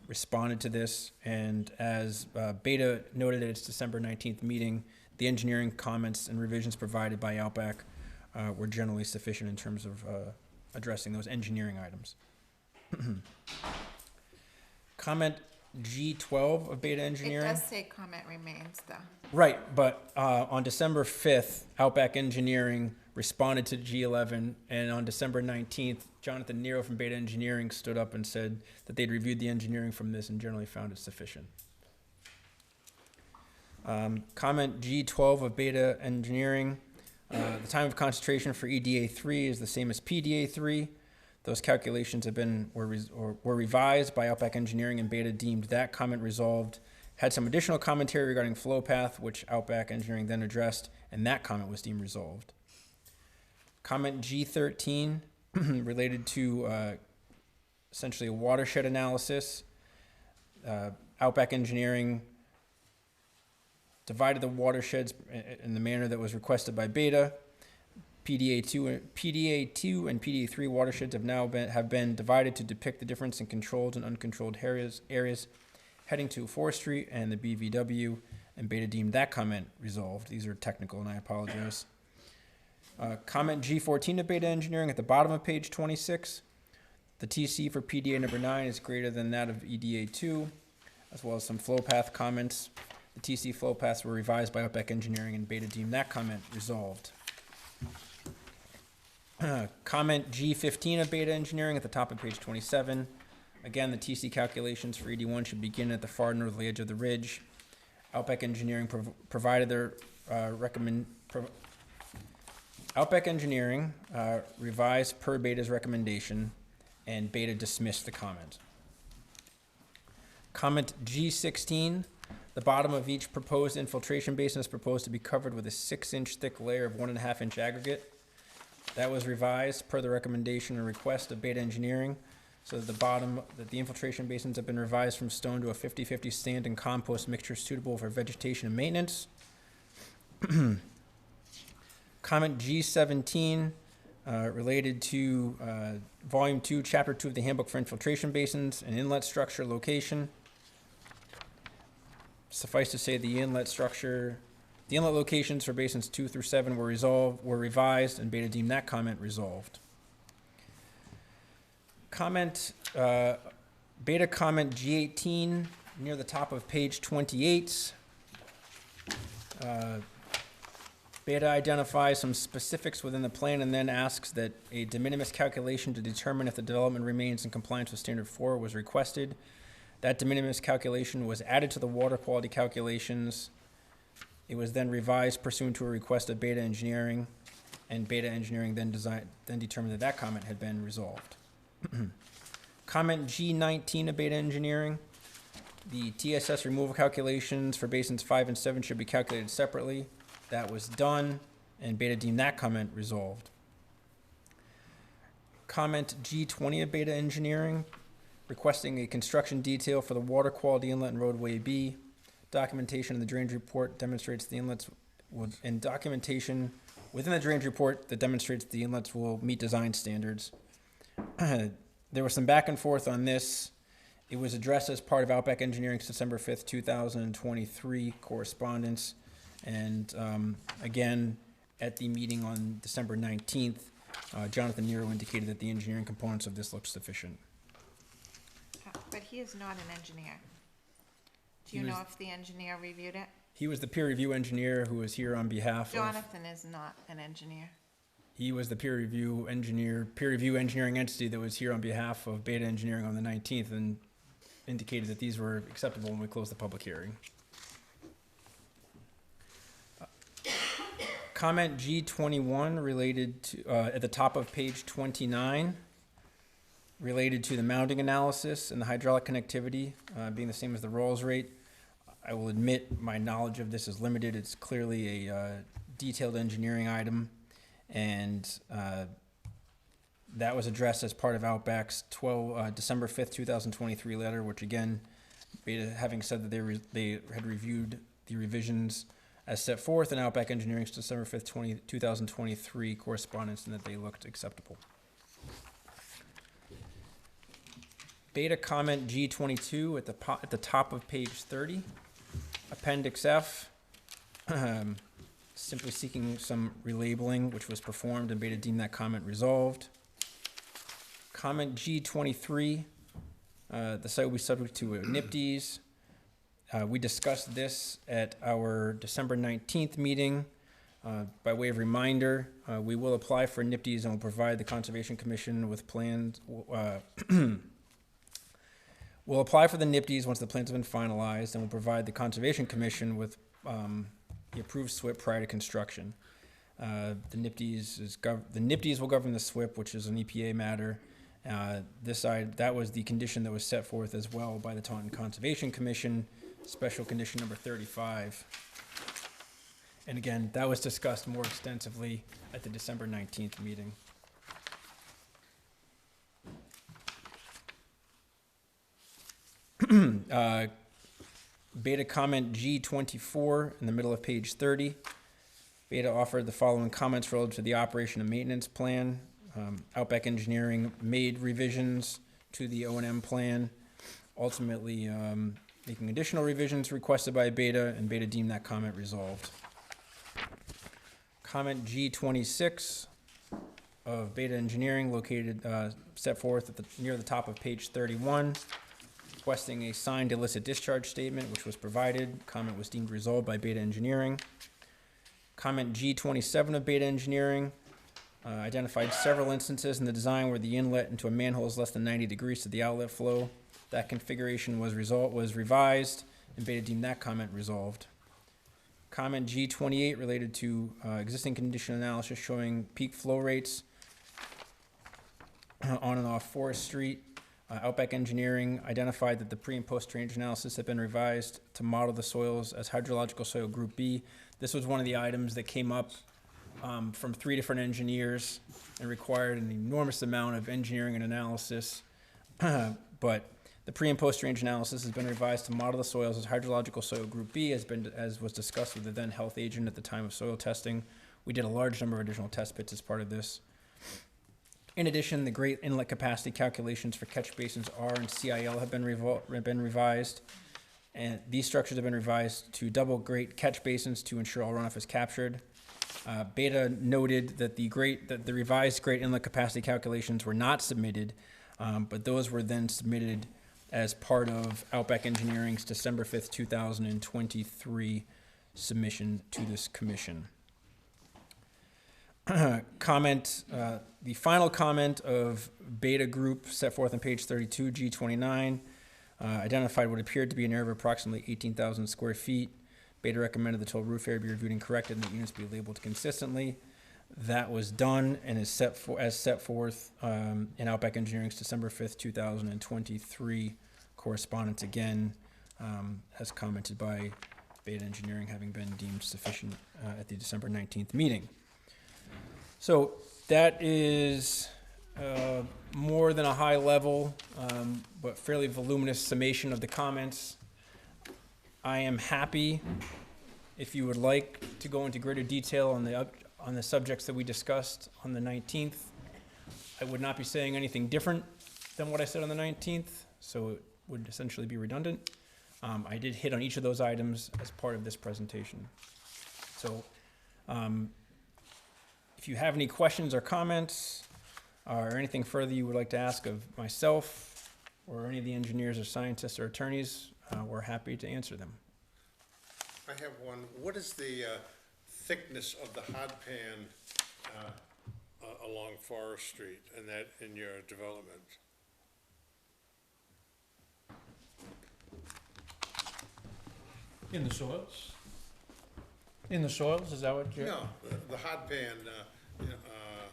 C: responded to this, and as Beta noted at its December 19th meeting, the engineering comments and revisions provided by Outback were generally sufficient in terms of addressing those engineering items. Comment G12 of Beta
F: It
C: Engineering.
F: does say comment remains, though.
C: Right, but on December 5th, Outback Engineering responded to G11, and on December 19th, Jonathan Nero from Beta Engineering stood up and said that they'd reviewed the engineering from this and generally found it sufficient. Comment G12 of Beta Engineering. The time of concentration for EDA 3 is the same as PDA 3. Those calculations were revised by Outback Engineering, and Beta deemed that comment resolved. Had some additional commentary regarding flow path, which Outback Engineering then addressed, and that comment was deemed resolved. Comment G13 related to essentially a watershed analysis. Outback Engineering divided the watersheds in the manner that was requested by Beta. PDA2 and PDA3 watersheds have been divided to depict the difference in controlled and uncontrolled areas heading to forestry and the BVW, and Beta deemed that comment resolved. These are technical, and I apologize. Comment G14 of Beta Engineering at the bottom of page 26. The TC for PDA number 9 is greater than that of EDA 2, as well as some flow path comments. The TC flow paths were revised by Outback Engineering, and Beta deemed that comment resolved. Comment G15 of Beta Engineering at the top of page 27. Again, the TC calculations for ED1 should begin at the far northerly edge of the ridge. Outback Engineering provided their Outback Engineering revised per Beta's recommendation, and Beta dismissed the comment. Comment G16. The bottom of each proposed infiltration basin is proposed to be covered with a 6-inch thick layer of 1.5-inch aggregate. That was revised per the recommendation and request of Beta Engineering, so that the infiltration basins have been revised from stone to a 50-50 sand and compost mixture suitable for vegetation and maintenance. Comment G17 related to Volume 2, Chapter 2 of the Handbook for Infiltration Basins and Inlet Structure Location. Suffice to say, the inlet locations for basins 2 through 7 were revised, and Beta deemed that comment resolved. Beta comment G18 near the top of page 28. Beta identifies some specifics within the plan and then asks that a de minimis calculation to determine if the development remains in compliance with Standard 4 was requested. That de minimis calculation was added to the water quality calculations. It was then revised pursuant to a request of Beta Engineering, and Beta Engineering then determined that comment had been resolved. Comment G19 of Beta Engineering. The TSS removal calculations for basins 5 and 7 should be calculated separately. That was done, and Beta deemed that comment resolved. Comment G20 of Beta Engineering, requesting a construction detail for the water quality inlet in roadway B. Documentation in the drainage report demonstrates the inlets and documentation within the drainage report that demonstrates the inlets will meet design standards. There was some back and forth on this. It was addressed as part of Outback Engineering's December 5th, 2023 correspondence. And again, at the meeting on December 19th, Jonathan Nero indicated that the engineering components of this looked sufficient.
F: But he is not an engineer. Do you know if the engineer reviewed it?
C: He was the peer review engineer who was here on behalf of...
F: Jonathan is not an engineer.
C: He was the peer review engineering entity that was here on behalf of Beta Engineering on the 19th and indicated that these were acceptable when we closed the public hearing. Comment G21 related to, at the top of page 29, related to the mounting analysis and the hydraulic connectivity being the same as the Rolls rate. I will admit my knowledge of this is limited. It's clearly a detailed engineering item, and That was addressed as part of Outback's December 5th, 2023 letter, which again, Beta having said that they had reviewed the revisions as set forth in Outback Engineering's December 5th, 2023 correspondence, and that they looked acceptable. Beta comment G22 at the top of page 30, Appendix F, simply seeking some relabeling, which was performed, and Beta deemed that comment resolved. Comment G23, the site will be subject to NIPDs. We discussed this at our December 19th meeting. By way of reminder, we will apply for NIPDs and will provide the Conservation Commission with plans. We'll apply for the NIPDs once the plans have been finalized, and we'll provide the Conservation Commission with the approved SWIP prior to construction. The NIPDs will govern the SWIP, which is an EPA matter. That was the condition that was set forth as well by the Taunton Conservation Commission, special condition number 35. And again, that was discussed more extensively at the December 19th meeting. Beta comment G24 in the middle of page 30. Beta offered the following comments relative to the operation and maintenance plan. Outback Engineering made revisions to the O&M plan, ultimately making additional revisions requested by Beta, and Beta deemed that comment resolved. Comment G26 of Beta Engineering, located, set forth near the top of page 31, requesting a signed illicit discharge statement, which was provided. Comment was deemed resolved by Beta Engineering. Comment G27 of Beta Engineering identified several instances in the design where the inlet into a manhole is less than 90 degrees to the outlet flow. That configuration was revised, and Beta deemed that comment resolved. Comment G28 related to existing condition analysis showing peak flow rates on and off Forest Street. Outback Engineering identified that the pre- and post-drainage analysis had been revised to model the soils as hydrological soil group B. This was one of the items that came up from 3 different engineers and required an enormous amount of engineering and analysis. But the pre- and post-drainage analysis has been revised to model the soils as hydrological soil group B, as was discussed with the then health agent at the time of soil testing. We did a large number of additional test pits as part of this. In addition, the Great Inlet Capacity calculations for catch basins R and CIL have been revised, and these structures have been revised to double Great catch basins to ensure all runoff is captured. Beta noted that the revised Great Inlet Capacity calculations were not submitted, but those were then submitted as part of Outback Engineering's December 5th, 2023 submission to this commission. The final comment of Beta Group set forth on page 32, G29, identified what appeared to be an error of approximately 18,000 square feet. Beta recommended the total roof area be reviewed and corrected and the units be labeled consistently. That was done and is set forth in Outback Engineering's December 5th, 2023 correspondence, again, as commented by Beta Engineering, having been deemed sufficient at the December 19th meeting. So that is more than a high level, but fairly voluminous summation of the comments. I am happy, if you would like to go into greater detail on the subjects that we discussed on the 19th. I would not be saying anything different than what I said on the 19th, so it would essentially be redundant. I did hit on each of those items as part of this presentation. So if you have any questions or comments or anything further you would like to ask of myself or any of the engineers or scientists or attorneys, we're happy to answer them.
A: I have one. What is the thickness of the hot pan along Forest Street and that in your development?
E: In the soils? In the soils, is that what you're?
A: No, the hot pan,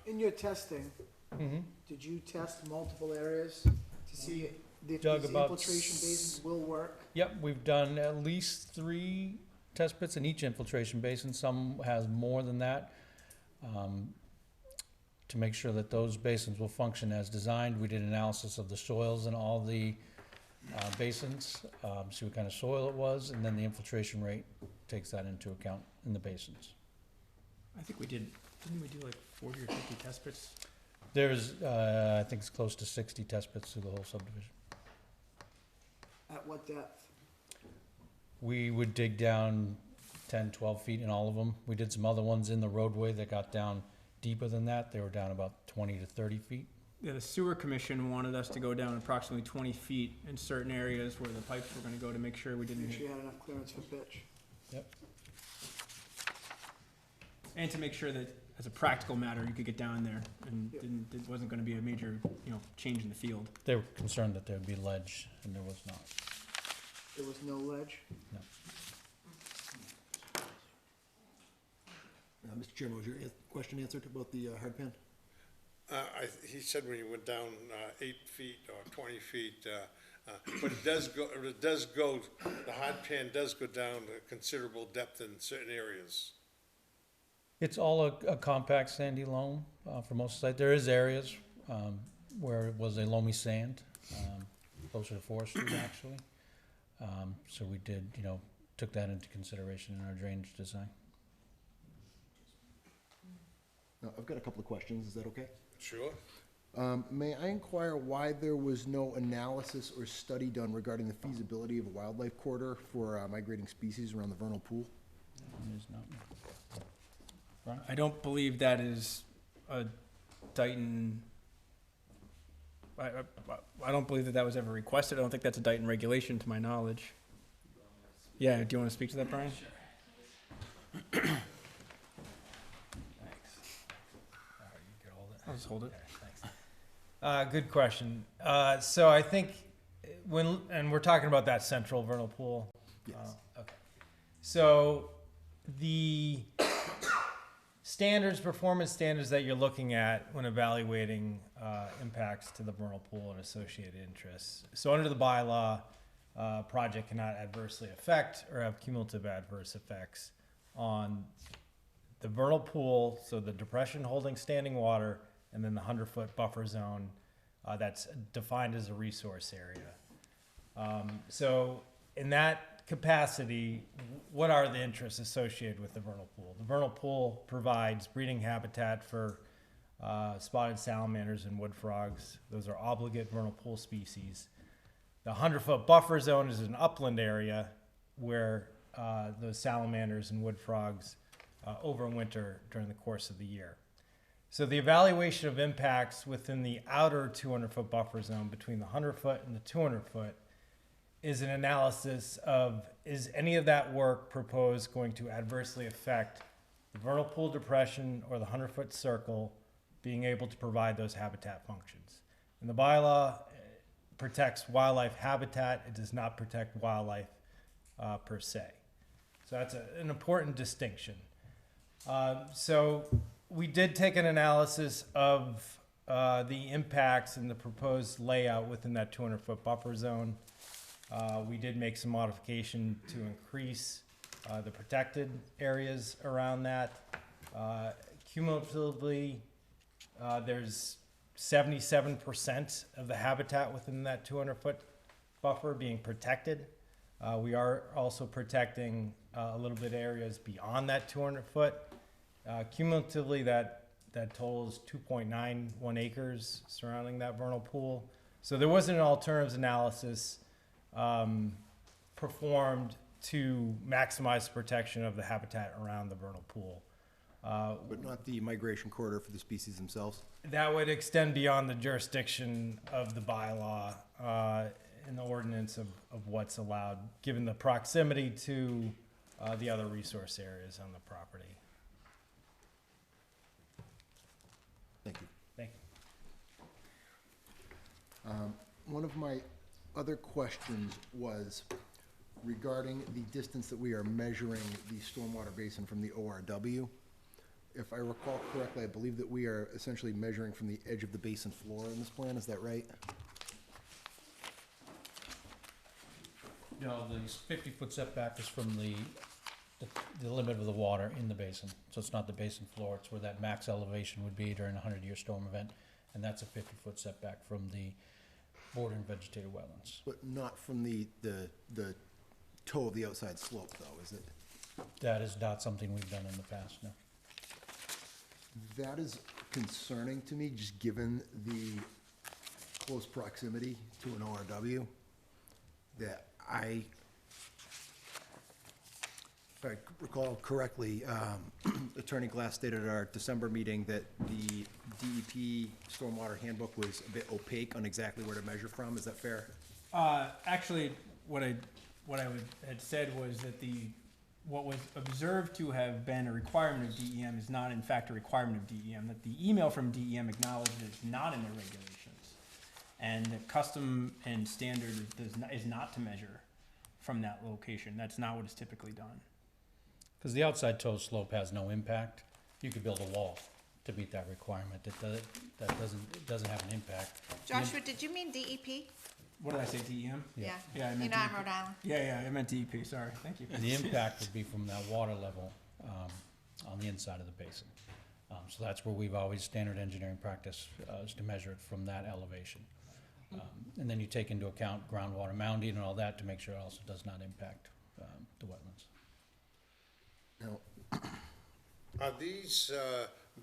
G: In your testing,
E: Mhm.
G: did you test multiple areas to see if these
E: Dug about
G: infiltration basins will work?
E: Yep, we've done at least 3 test pits in each infiltration basin. Some has more than that. to make sure that those basins will function as designed. We did analysis of the soils in all the basins, see what kind of soil it was, and then the infiltration rate takes that into account in the basins.
C: I think we didn't we do like 40 or 50 test pits?
E: There's, I think it's close to 60 test pits through the whole subdivision.
G: At what depth?
E: We would dig down 10, 12 feet in all of them. We did some other ones in the roadway that got down deeper than that. They were down about 20 to 30 feet.
C: Yeah, the sewer commission wanted us to go down approximately 20 feet in certain areas where the pipes were gonna go to make sure we didn't,
G: Make sure you had enough clearance for pitch.
E: Yep.
C: and to make sure that as a practical matter, you could get down there and
G: Yep.
C: it wasn't gonna be a major, change in the field.
E: They were concerned that there would be ledge, and there was not.
G: There was no ledge?
B: Mr. Chairman, was your question answered about the hard pan?
A: He said when you went down 8 feet or 20 feet, but it does go, the hard pan does go down a considerable depth in certain areas.
E: It's all a compact sandy loam for most sites. There is areas where it was a loamy sand, closer to Forest Street actually. So we did, took that into consideration in our drainage design.
B: I've got a couple of questions, is that okay?
A: Sure.
B: May I inquire why there was no analysis or study done regarding the feasibility of a wildlife corridor for migrating species around the vernal pool?
E: There's not.
C: I don't believe that is a Dayton, I don't believe that was ever requested. I don't think that's a Dayton regulation to my knowledge. Yeah, do you want to speak to that, Brian? I'll just hold it.
H: Good question. So I think and we're talking about that central vernal pool.
B: Yes.
H: Okay. So the performance standards that you're looking at when evaluating impacts to the vernal pool and associated interests. So under the bylaw, project cannot adversely affect or have cumulative adverse effects on the vernal pool, so the depression holding standing water, and then the 100-foot buffer zone that's defined as a resource area. So in that capacity, what are the interests associated with the vernal pool? The vernal pool provides breeding habitat for spotted salamanders and wood frogs. Those are obligate vernal pool species. The 100-foot buffer zone is an upland area where those salamanders and wood frogs overwinter during the course of the year. So the evaluation of impacts within the outer 200-foot buffer zone between the 100-foot and the 200-foot is an analysis of, is any of that work proposed going to adversely affect the vernal pool depression or the 100-foot circle being able to provide those habitat functions? And the bylaw protects wildlife habitat. It does not protect wildlife per se. So that's an important distinction. So we did take an analysis of the impacts and the proposed layout within that 200-foot buffer zone. We did make some modification to increase the protected areas around that. Cumulatively, there's 77% of the habitat within that 200-foot buffer being protected. We are also protecting a little bit areas beyond that 200-foot. Cumulatively, that totals 2.91 acres surrounding that vernal pool. So there wasn't an alternatives analysis performed to maximize the protection of the habitat around the vernal pool.
B: But not the migration corridor for the species themselves?
H: That would extend beyond the jurisdiction of the bylaw and the ordinance of what's allowed, given the proximity to the other resource areas on the property.
B: Thank you.
H: Thank you.
B: One of my other questions was regarding the distance that we are measuring the stormwater basin from the ORW. If I recall correctly, I believe that we are essentially measuring from the edge of the basin floor in this plan, is that right?
E: No, the 50-foot setback is from the limit of the water in the basin. So it's not the basin floor, it's where that max elevation would be during a 100-year storm event. And that's a 50-foot setback from the bordering vegetated wetlands.
B: But not from the toe of the outside slope, though, is it?
E: That is not something we've done in the past, no.
B: That is concerning to me, just given the close proximity to an ORW, that if I recall correctly, Attorney Glass stated at our December meeting that the DEP Stormwater Handbook was a bit opaque on exactly where to measure from. Is that fair?
C: Actually, what I had said was that what was observed to have been a requirement of DEM is not in fact a requirement of DEM, that the email from DEM acknowledged that it's not in their regulations. And the custom and standard is not to measure from that location. That's not what is typically done.
E: Because the outside toe slope has no impact. You could build a wall to meet that requirement. It doesn't have an impact.
F: Joshua, did you mean DEP?
C: What did I say, DEM?
F: Yeah.
C: Yeah, I
F: You're
C: meant
F: not in
C: DEP.
F: Rhode Island.
C: Yeah, I meant DEP, sorry, thank you.
E: And the impact would be from that water level on the inside of the basin. So that's where we've always, standard engineering practice is to measure it from that elevation. And then you take into account groundwater mounding and all that to make sure it also does not impact the wetlands.
B: Now,
A: Are these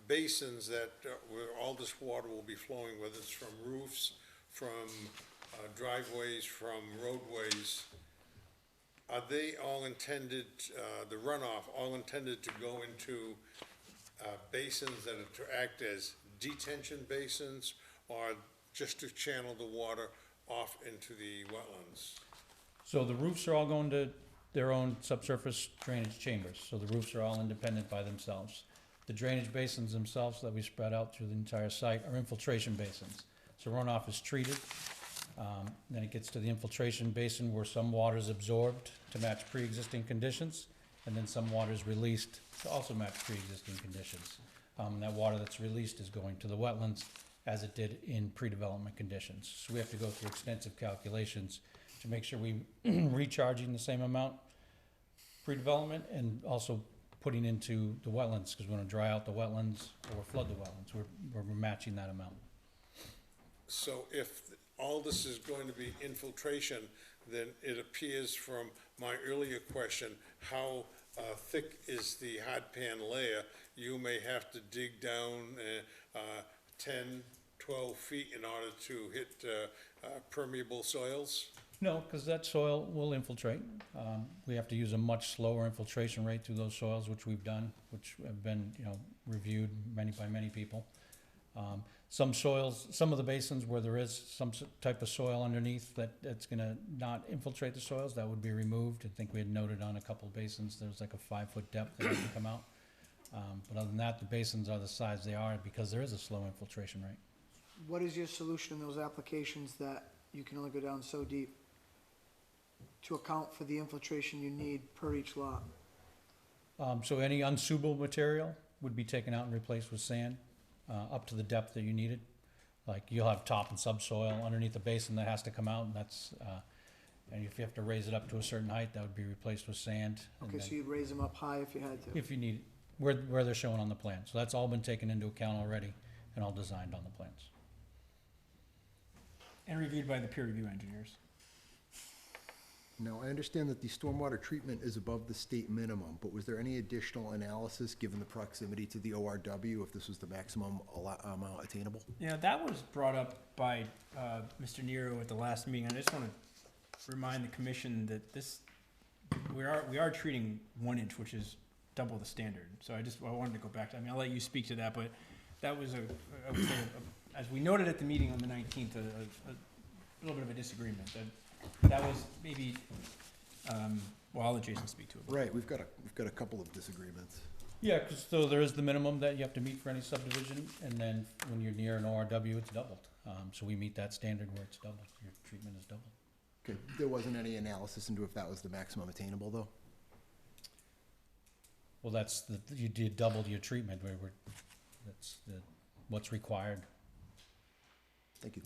A: basins that where all this water will be flowing, whether it's from roofs, from driveways, from roadways, are they all intended, the runoff, all intended to go into basins that are to act as detention basins, or just to channel the water off into the wetlands?
E: So the roofs are all going to their own subsurface drainage chambers, so the roofs are all independent by themselves. The drainage basins themselves that we spread out through the entire site are infiltration basins. So runoff is treated, then it gets to the infiltration basin where some water is absorbed to match pre-existing conditions, and then some water is released to also match pre-existing conditions. And that water that's released is going to the wetlands as it did in pre-development conditions. So we have to go through extensive calculations to make sure we recharging the same amount pre-development and also putting into the wetlands, because we want to dry out the wetlands or flood the wetlands. We're matching that amount.
A: So if all this is going to be infiltration, then it appears from my earlier question, how thick is the hard pan layer? You may have to dig down 10, 12 feet in order to hit permeable soils?
E: No, because that soil will infiltrate. We have to use a much slower infiltration rate through those soils, which we've done, which have been, reviewed by many people. Some soils, some of the basins where there is some type of soil underneath that's gonna not infiltrate the soils, that would be removed. I think we had noted on a couple of basins, there's like a 5-foot depth that has to come out. But other than that, the basins are the size they are because there is a slow infiltration rate.
G: What is your solution in those applications that you can only go down so deep to account for the infiltration you need per each lot?
E: So any unsuitable material would be taken out and replaced with sand, up to the depth that you needed. Like you'll have top and subsoil underneath the basin that has to come out, and that's, and if you have to raise it up to a certain height, that would be replaced with sand. and
G: Okay,
E: then-
G: so you'd raise them up high if you had to.
E: If you need, where they're shown on the plan. So that's all been taken into account already and all designed on the plans.
C: And reviewed by the peer review engineers.
B: now, I understand that the stormwater treatment is above the state minimum, but was there any additional analysis, given the proximity to the ORW, if this was the maximum amount attainable?
C: Yeah, that was brought up by Mr. Nero at the last meeting. I just want to remind the commission that we are treating 1 inch, which is double the standard. So I wanted to go back to, I'll let you speak to that, but that was I would say, as we noted at the meeting on the 19th, a little bit of a disagreement. That was maybe, well, I'll let Jason speak to it.
B: Right, we've got a couple of disagreements.
E: Yeah, because so there is the minimum that you have to meet for any subdivision, and then when you're near an ORW, it's doubled. So we meet that standard where it's doubled, your treatment is doubled.
B: Okay, there wasn't any analysis into if that was the maximum attainable, though?
E: Well, you did double your treatment, that's what's required.
B: Thank you.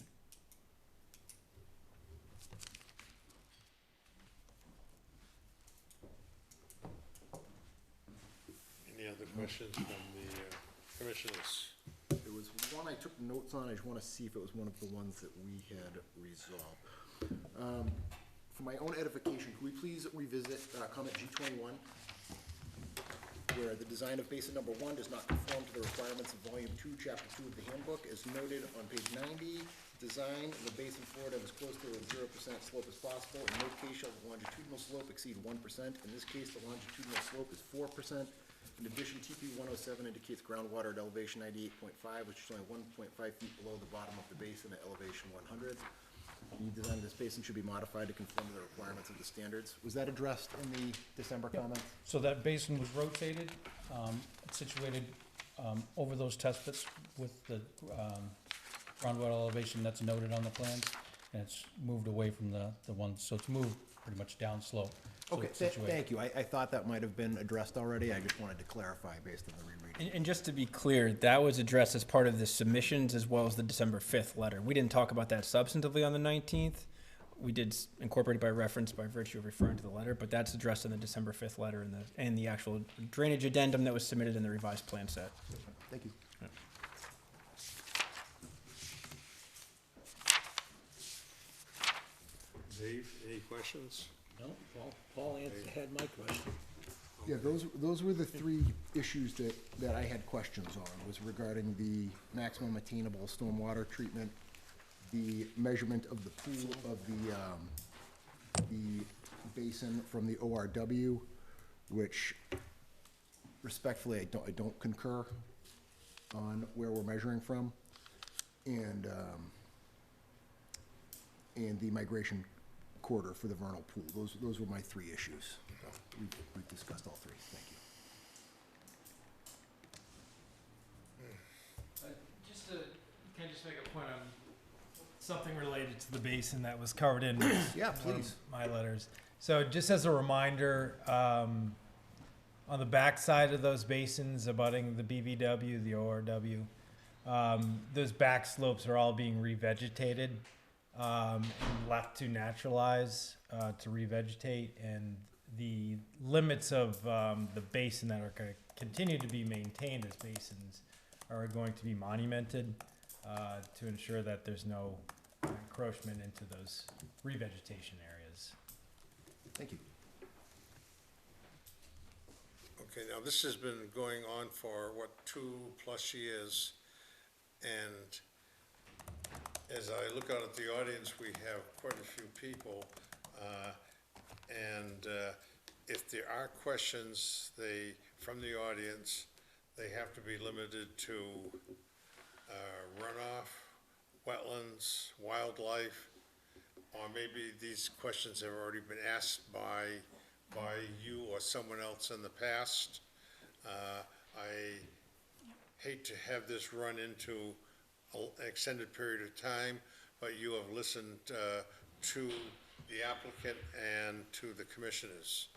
A: questions from the commissioners?
B: There was one I took notes on, I just wanna see if it was one of the ones that we had resolved. For my own edification, could we please revisit, comment G21? Where the design of basin number 1 does not conform to the requirements of volume 2, chapter 2 of the handbook, as noted on page 90. Design of the basin floor to as close to a 0% slope as possible. In no case shall the longitudinal slope exceed 1%. In this case, the longitudinal slope is 4%. In addition, TP 107 indicates groundwater at elevation 98.5, which is only 1.5 feet below the bottom of the basin at elevation 100. The design of this basin should be modified to conform to the requirements of the standards. Was that addressed in the December comments?
E: So that basin was rotated, it's situated over those test pits with the groundwater elevation that's noted on the plans, and it's moved away from the one, so it's moved pretty much downslope. So
B: Okay,
E: it's situated.
B: thank you. I thought that might have been addressed already. I just wanted to clarify based on the rereading.
C: And just to be clear, that was addressed as part of the submissions as well as the December 5th letter. We didn't talk about that substantively on the 19th. We did incorporate it by reference by virtue of referring to the letter, but that's addressed in the December 5th letter and the actual drainage addendum that was submitted in the revised plan set.
B: Thank you.
A: Dave, any questions?
I: No, Paul had my question.
B: Yeah, those were the three issues that I had questions on, was regarding the maximum attainable stormwater treatment, the measurement of the pool of the basin from the ORW, which respectfully, I don't concur on where we're measuring from, and the migration corridor for the vernal pool. Those were my three issues. We've discussed all three. Thank you.
H: Can I just make a point on something related to the basin that was covered in
B: Yeah,
H: one of
B: please.
H: my letters? So just as a reminder, on the backside of those basins abutting the BVW, the ORW, those back slopes are all being revegetated and left to naturalize, to revegetate, and the limits of the basin that are going to continue to be maintained as basins are going to be monumented to ensure that there's no encroachment into those revegetation areas.
B: Thank you.
A: Okay, now this has been going on for, what, 2+ years? And as I look out at the audience, we have quite a few people. If there are questions from the audience, they have to be limited to runoff, wetlands, wildlife, or maybe these questions have already been asked by you or someone else in the past. I hate to have this run into an extended period of time, but you have listened to the applicant and to the commissioners.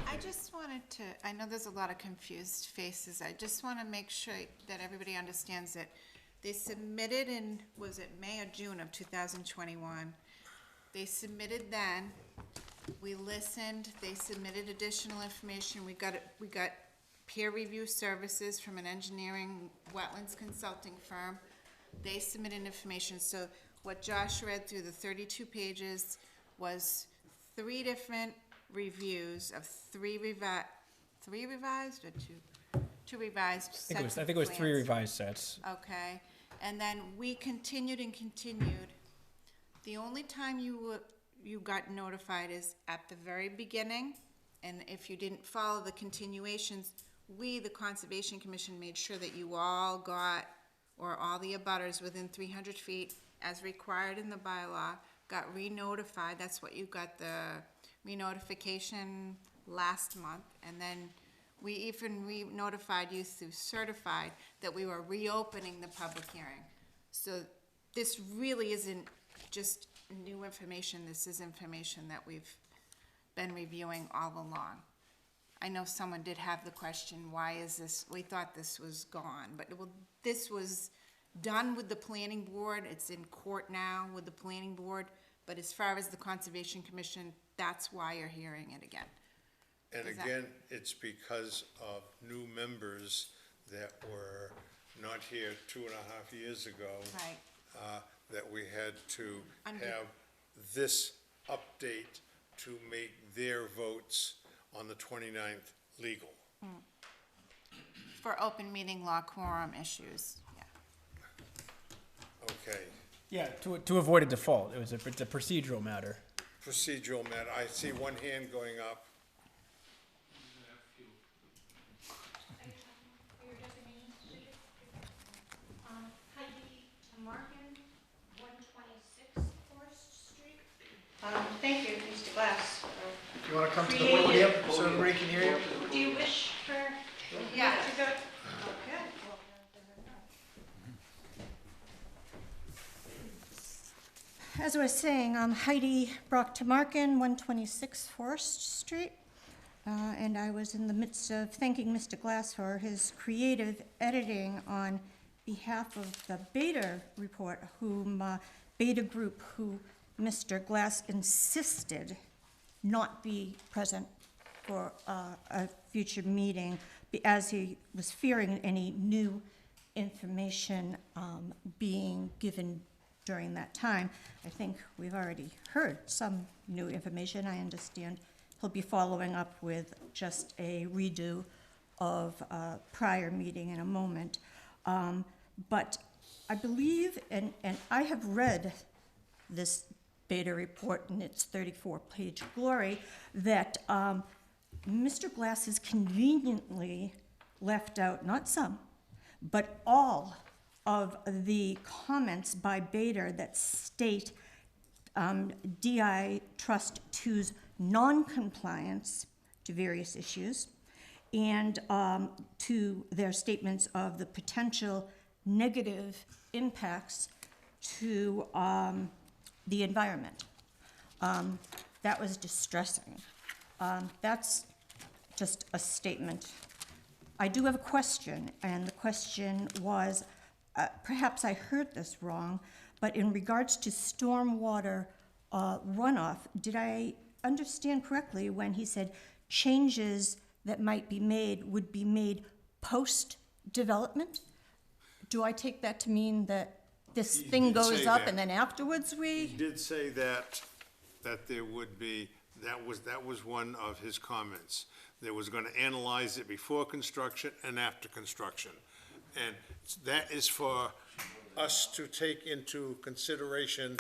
F: I just wanted to, I know there's a lot of confused faces. I just want to make sure that everybody understands that they submitted in, was it May or June of 2021? They submitted then, we listened, they submitted additional information, we got peer review services from an engineering wetlands consulting firm. They submitted information, so what Josh read through the 32 pages was 3 different reviews of 3 revised or 2 revised sets
C: I think it was 3
F: plans.
C: revised sets.
F: Okay, and then we continued and continued. The only time you got notified is at the very beginning, and if you didn't follow the continuations, we, the Conservation Commission, made sure that you all got, or all the abutters within 300 feet, as required in the bylaw, got re-notified. That's what you got, the re-notification last month, and then we even re-notified you through certified that we were reopening the public hearing. So this really isn't just new information, this is information that we've been reviewing all along. I know someone did have the question, why is this, we thought this was gone, but this was done with the planning board, it's in court now with the planning board, but as far as the Conservation Commission, that's why you're hearing it again.
A: And
F: Is that-
A: again, it's because of new members that were not here 2.5 years ago.
F: Right.
A: That we had to
F: Under-
A: have this update to make their votes on the 29th legal.
F: For open meeting law quorum issues, yeah.
A: Okay,
C: Yeah, to avoid a default. It's a procedural matter.
A: procedural matter, I see one hand going up.
J: Heidi Tamarkin, 126 Forest Street. Thank you, Mr. Glass.
G: Do you wanna come to the podium so everybody can hear you?
J: Do you wish for?
F: Yeah.
J: to go? Okay. As I was saying, I'm Heidi Brock Tamarkin, 126 Forest Street. And I was in the midst of thanking Mr. Glass for his creative editing on behalf of the Beta report, Beta Group, who Mr. Glass insisted not be present for a future meeting, as he was fearing any new information being given during that time. I think we've already heard some new information. I understand he'll be following up with just a redo of a prior meeting in a moment. But I believe, and I have read this Beta report in its 34-page glory, that Mr. Glass has conveniently left out, not some, but all of the comments by Beta that state DI Trust 2's non-compliance to various issues and to their statements of the potential negative impacts to the environment. That was distressing. That's just a statement. I do have a question, and the question was, perhaps I heard this wrong, but in regards to stormwater runoff, did I understand correctly when he said changes that might be made would be made post-development? Do I take that to mean that this
A: He
J: thing
A: did
J: goes
A: say
J: up
A: that.
J: and then afterwards we?
A: He did say that there would be, that was one of his comments. That was gonna analyze it before construction and after construction. And that is for us to take into consideration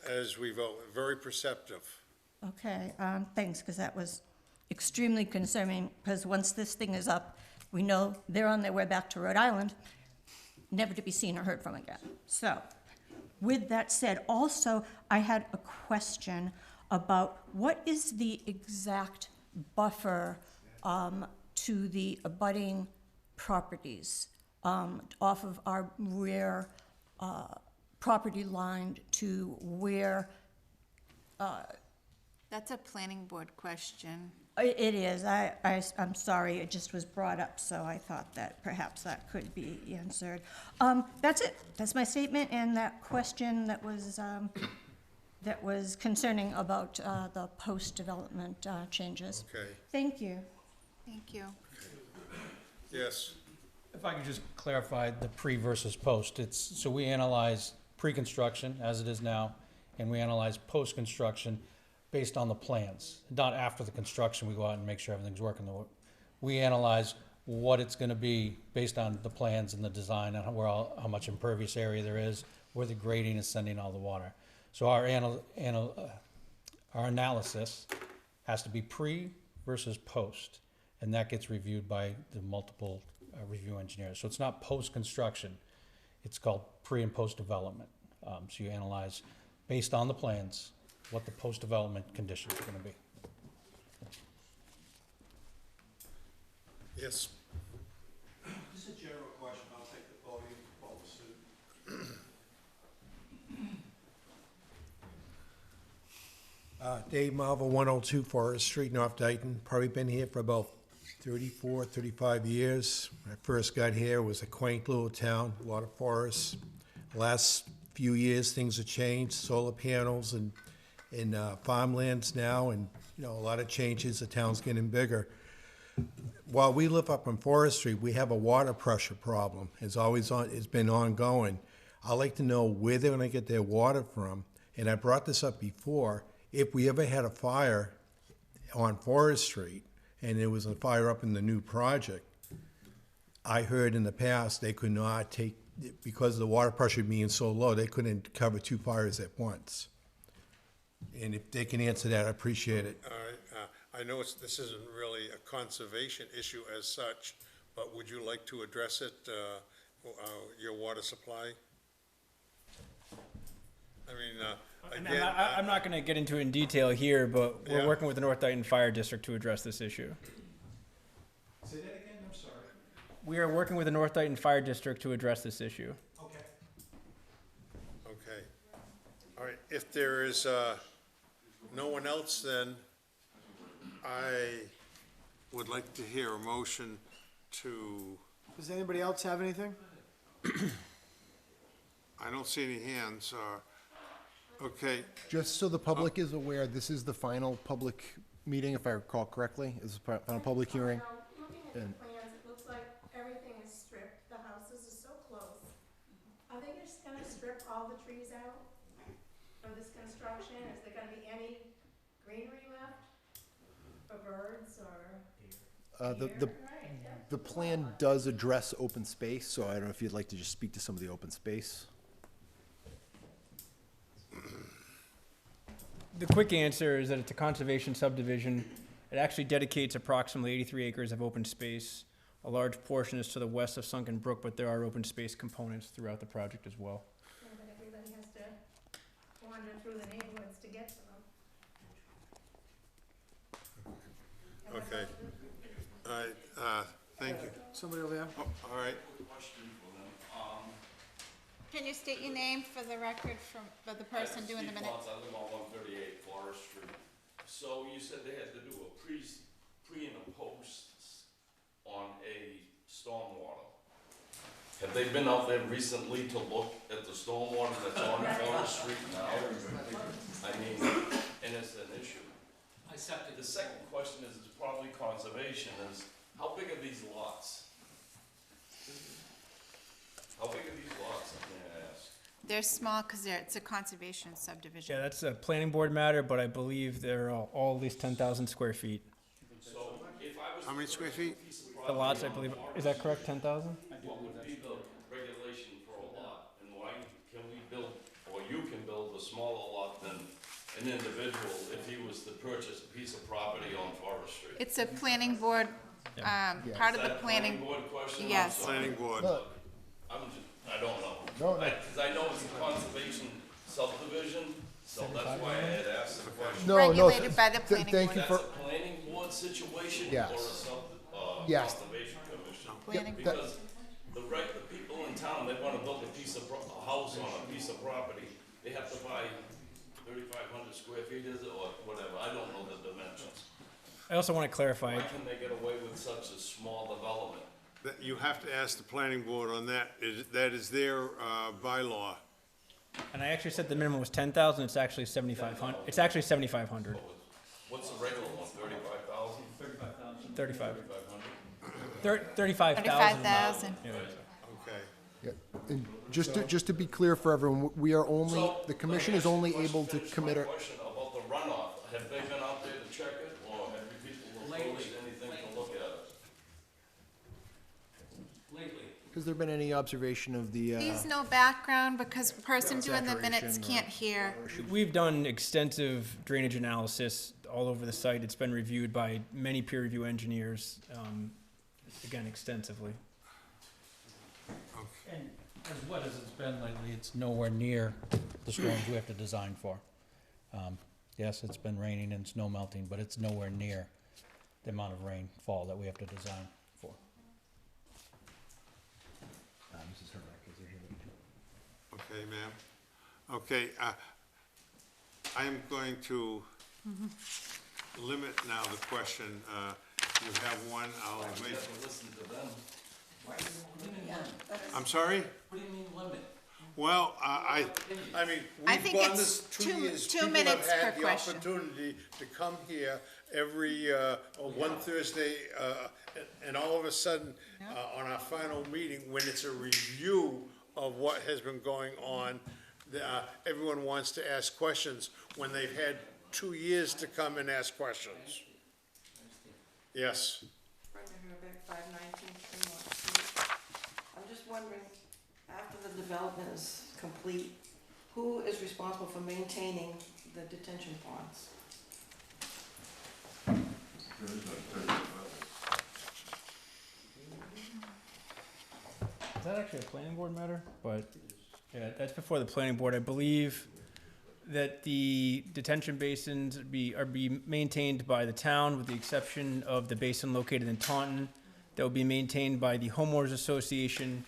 A: as we vote. Very perceptive.
J: Okay, thanks, because that was extremely concerning, because once this thing is up, we know they're on their way back to Rhode Island, never to be seen or heard from again. So, with that said, also, I had a question about what is the exact buffer to the abutting properties off of our rear property line to where
F: That's a planning board question.
J: it is. I'm sorry, it just was brought up, so I thought that perhaps that could be answered. That's it. That's my statement, and that question that was concerning about the post-development changes.
A: Okay,
J: Thank you.
F: Thank you.
A: yes.
E: If I could just clarify the pre versus post, so we analyze pre-construction as it is now, and we analyze post-construction based on the plans. Not after the construction, we go out and make sure everything's working. We analyze what it's gonna be based on the plans and the design and how much impervious area there is, where the grading is sending all the water. So our analysis has to be pre versus post, and that gets reviewed by the multiple review engineers. So it's not post-construction, it's called pre and post-development. So you analyze, based on the plans, what the post-development conditions are gonna be.
A: Yes.
K: Just a general question, I'll take the podium, follow suit. Dave Marvel, 102 Forest Street, North Dayton. Probably been here for about 34, 35 years. When I first got here, it was a quaint little town, a lot of forests. Last few years, things have changed, solar panels and farmlands now, and a lot of changes, the town's getting bigger. While we live up on Forest Street, we have a water pressure problem. It's been ongoing. I'd like to know where they're gonna get their water from, and I brought this up before. If we ever had a fire on Forest Street, and there was a fire up in the new project, I heard in the past they could not take, because of the water pressure being so low, they couldn't cover 2 fires at once. And if they can answer that, I appreciate it.
A: All right, I know this isn't really a conservation issue as such, but would you like to address it, your water supply? I mean,
C: And
A: again.
C: I'm not gonna get into it in detail here, but we're
A: Yeah.
C: working with the North Dayton Fire District to address this issue.
B: Say that again, I'm sorry.
C: We are working with the North Dayton Fire District to address this issue.
B: Okay.
A: Okay. All right, if there is no one else, then I would like to hear a motion to,
G: Does anybody else have anything?
A: I don't see any hands. Okay,
L: Just so the public is aware, this is the final public meeting, if I recall correctly, is the final public hearing.
J: Looking at
L: And-
J: the plans, it looks like everything is stripped, the houses are so close. Are they just gonna strip all the trees out from this construction? Is there gonna be any greenery left for birds or deer?
L: The plan does address open space, so I don't know if you'd like to just speak to some of the open space.
C: The quick answer is that it's a conservation subdivision. It actually dedicates approximately 83 acres of open space. A large portion is to the west of Sunken Brook, but there are open space components throughout the project as well.
J: Yeah, but everybody has to wander through the neighborhoods to get to them.
A: okay. All right, thank you.
G: Somebody over there?
A: Oh, all right,
F: Can you state your name for the record for the person doing the minutes?
M: I live on 138 Forest Street. So you said they had to do a pre and a post on a stormwater. Have they been out there recently to look at the stormwater that's on Forest Street now? I mean, and it's an issue. The second question is probably conservation, is how big are these lots? How big are these lots, may I ask?
F: They're small because it's a conservation subdivision.
C: Yeah, that's a planning board matter, but I believe they're all at least 10,000 square feet.
M: So if I was.
A: how many square feet?
C: The lots, I believe, is that correct, 10,000?
M: What would be the regulation for a lot, and why can we build, or you can build a smaller lot than an individual if he was to purchase a piece of property on Forest Street?
F: It's a planning board, part of
M: Is
F: the
M: that a
F: planning,
M: board question? I'm
F: yes.
M: sorry.
A: Planning board.
M: I don't know.
L: No, no.
M: Cause I know it's a conservation subdivision, so that's why I had asked the question.
L: No,
F: regulated by the planning
L: Thank
F: board.
L: you
M: That's
L: for,
M: a planning board situation or a
L: Yes.
M: conservation commission?
F: Planning-
M: Because the people in town, they wanna build a house on a piece of property, they have to buy 3,500 square feet, is it, or whatever, I don't know the dimensions.
C: I also want to clarify,
M: Why can they get away with such a small development?
A: That you have to ask the planning board on that. That is their bylaw.
C: and I actually said the minimum was 10,000, it's actually 7,500. It's actually 7,500,
M: What's the regular one, 35,000?
C: 35.
M: 3,500?
C: 35,000.
F: 35,000.
C: Yeah.
A: Okay.
L: yeah, and just to be clear for everyone, we are only, the commission is only able to commit
M: My
L: a,
M: question about the runoff, have they been out there to check it, or have you people proposed anything to look at it?
L: has there been any observation of the,
F: Please no background because the person doing the minutes
L: Saturation or-
F: can't hear.
C: We've done extensive drainage analysis all over the site. It's been reviewed by many peer review engineers, again, extensively.
E: And as wet as it's been lately, it's nowhere near the storms we have to design for. Yes, it's been raining and snow melting, but it's nowhere near the amount of rainfall that we have to design for.
L: Mrs. Herbeck, is there here?
A: Okay, ma'am. Okay, I am going to limit now the question. You have one, I'll
M: You
A: wait.
M: have to listen to them.
A: I'm sorry?
M: What do you mean limit?
A: Well, I mean,
F: I
A: we've
F: think
A: gone
F: it's
A: this 2 years.
F: 2 minutes per
A: People have
F: question.
A: had the opportunity to come here every, one Thursday, and all of a sudden, on our final meeting, when it's a review of what has been going on, everyone wants to ask questions when they've had 2 years to come and ask questions. Yes.
N: Brenda Herbeck, 519 Tremont Street. I'm just wondering, after the development is complete, who is responsible for maintaining the detention ponds?
C: Is that actually a planning board matter? But, yeah, that's before the planning board. I believe that the detention basins are maintained by the town, with the exception of the basin located in Taunton. That will be maintained by the homeowners association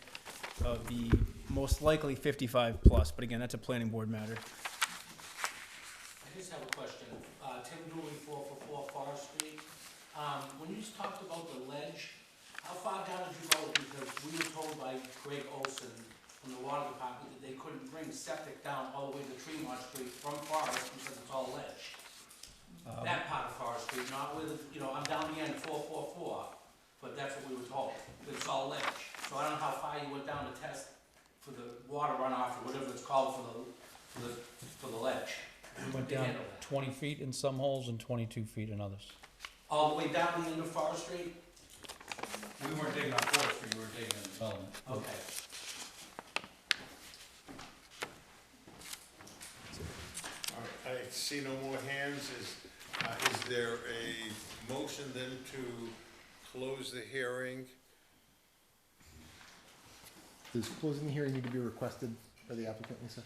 C: of the most likely 55 plus, but again, that's a planning board matter.
I: I just have a question. Tim Dooley, 444 Forest Street. When you just talked about the ledge, how far down did you go? Because we were told by Greg Olson from the water department that they couldn't bring septic down all the way to Tremont Street from Forest because it's all ledge. That part of Forest Street, not with, I'm down the end, 444, but that's what we were told, that it's all ledge. So I don't know how far you went down to test for the water runoff or whatever it's called for the ledge.
E: We went down 20 feet in some holes and 22 feet in others.
I: All the way down the end of Forest Street?
E: We weren't digging on Forest Street, we were digging in development.
I: Okay.
A: All right, I see no more hands. Is there a motion then to close the hearing?
L: Does closing the hearing need to be requested by the applicant, Lisa?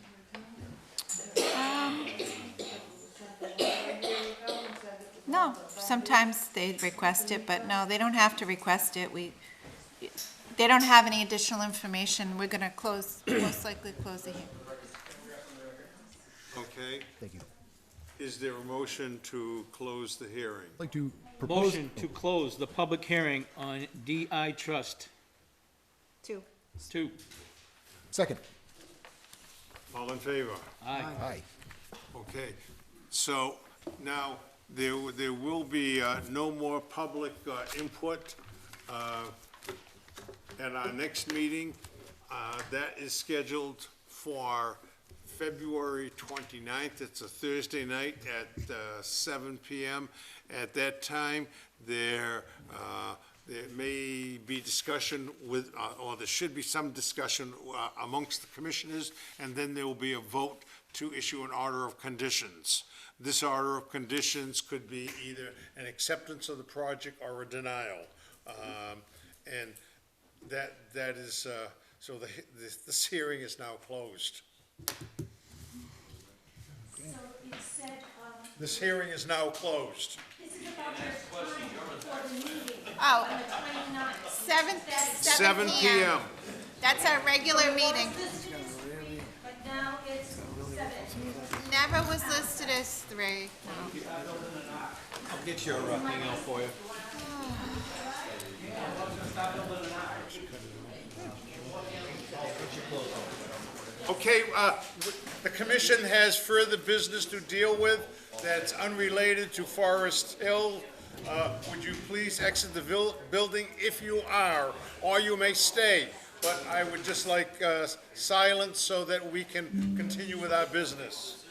F: No, sometimes they request it, but no, they don't have to request it. They don't have any additional information. We're gonna most likely close the hearing.
A: Okay,
L: Thank you.
A: is there a motion to close the hearing?
L: I'd like to propose.
I: Motion to close the public hearing on DI Trust
F: 2.
I: 2.
L: Second.
A: All in favor?
I: Aye.
L: Aye.
A: Okay, so now, there will be no more public input at our next meeting. That is scheduled for February 29th. It's a Thursday night at 7 PM. At that time, there may be discussion with, or there should be some discussion amongst the commissioners, and then there will be a vote to issue an order of conditions. This order of conditions could be either an acceptance of the project or a denial. And that is, so this hearing is now closed.
J: So it said,
A: This hearing is now closed.
J: this is about the time for the meeting
F: Oh,
J: on the 29th.
F: 7
A: PM.
F: That's our regular meeting.
J: It was listed as 3, but now it's 7.
F: Never was listed as 3, no.
E: I'll get your email for you.
A: Okay, the commission has further business to deal with that's unrelated to Forest Hill. Would you please exit the building if you are, or you may stay. But I would just like silence so that we can continue with our business.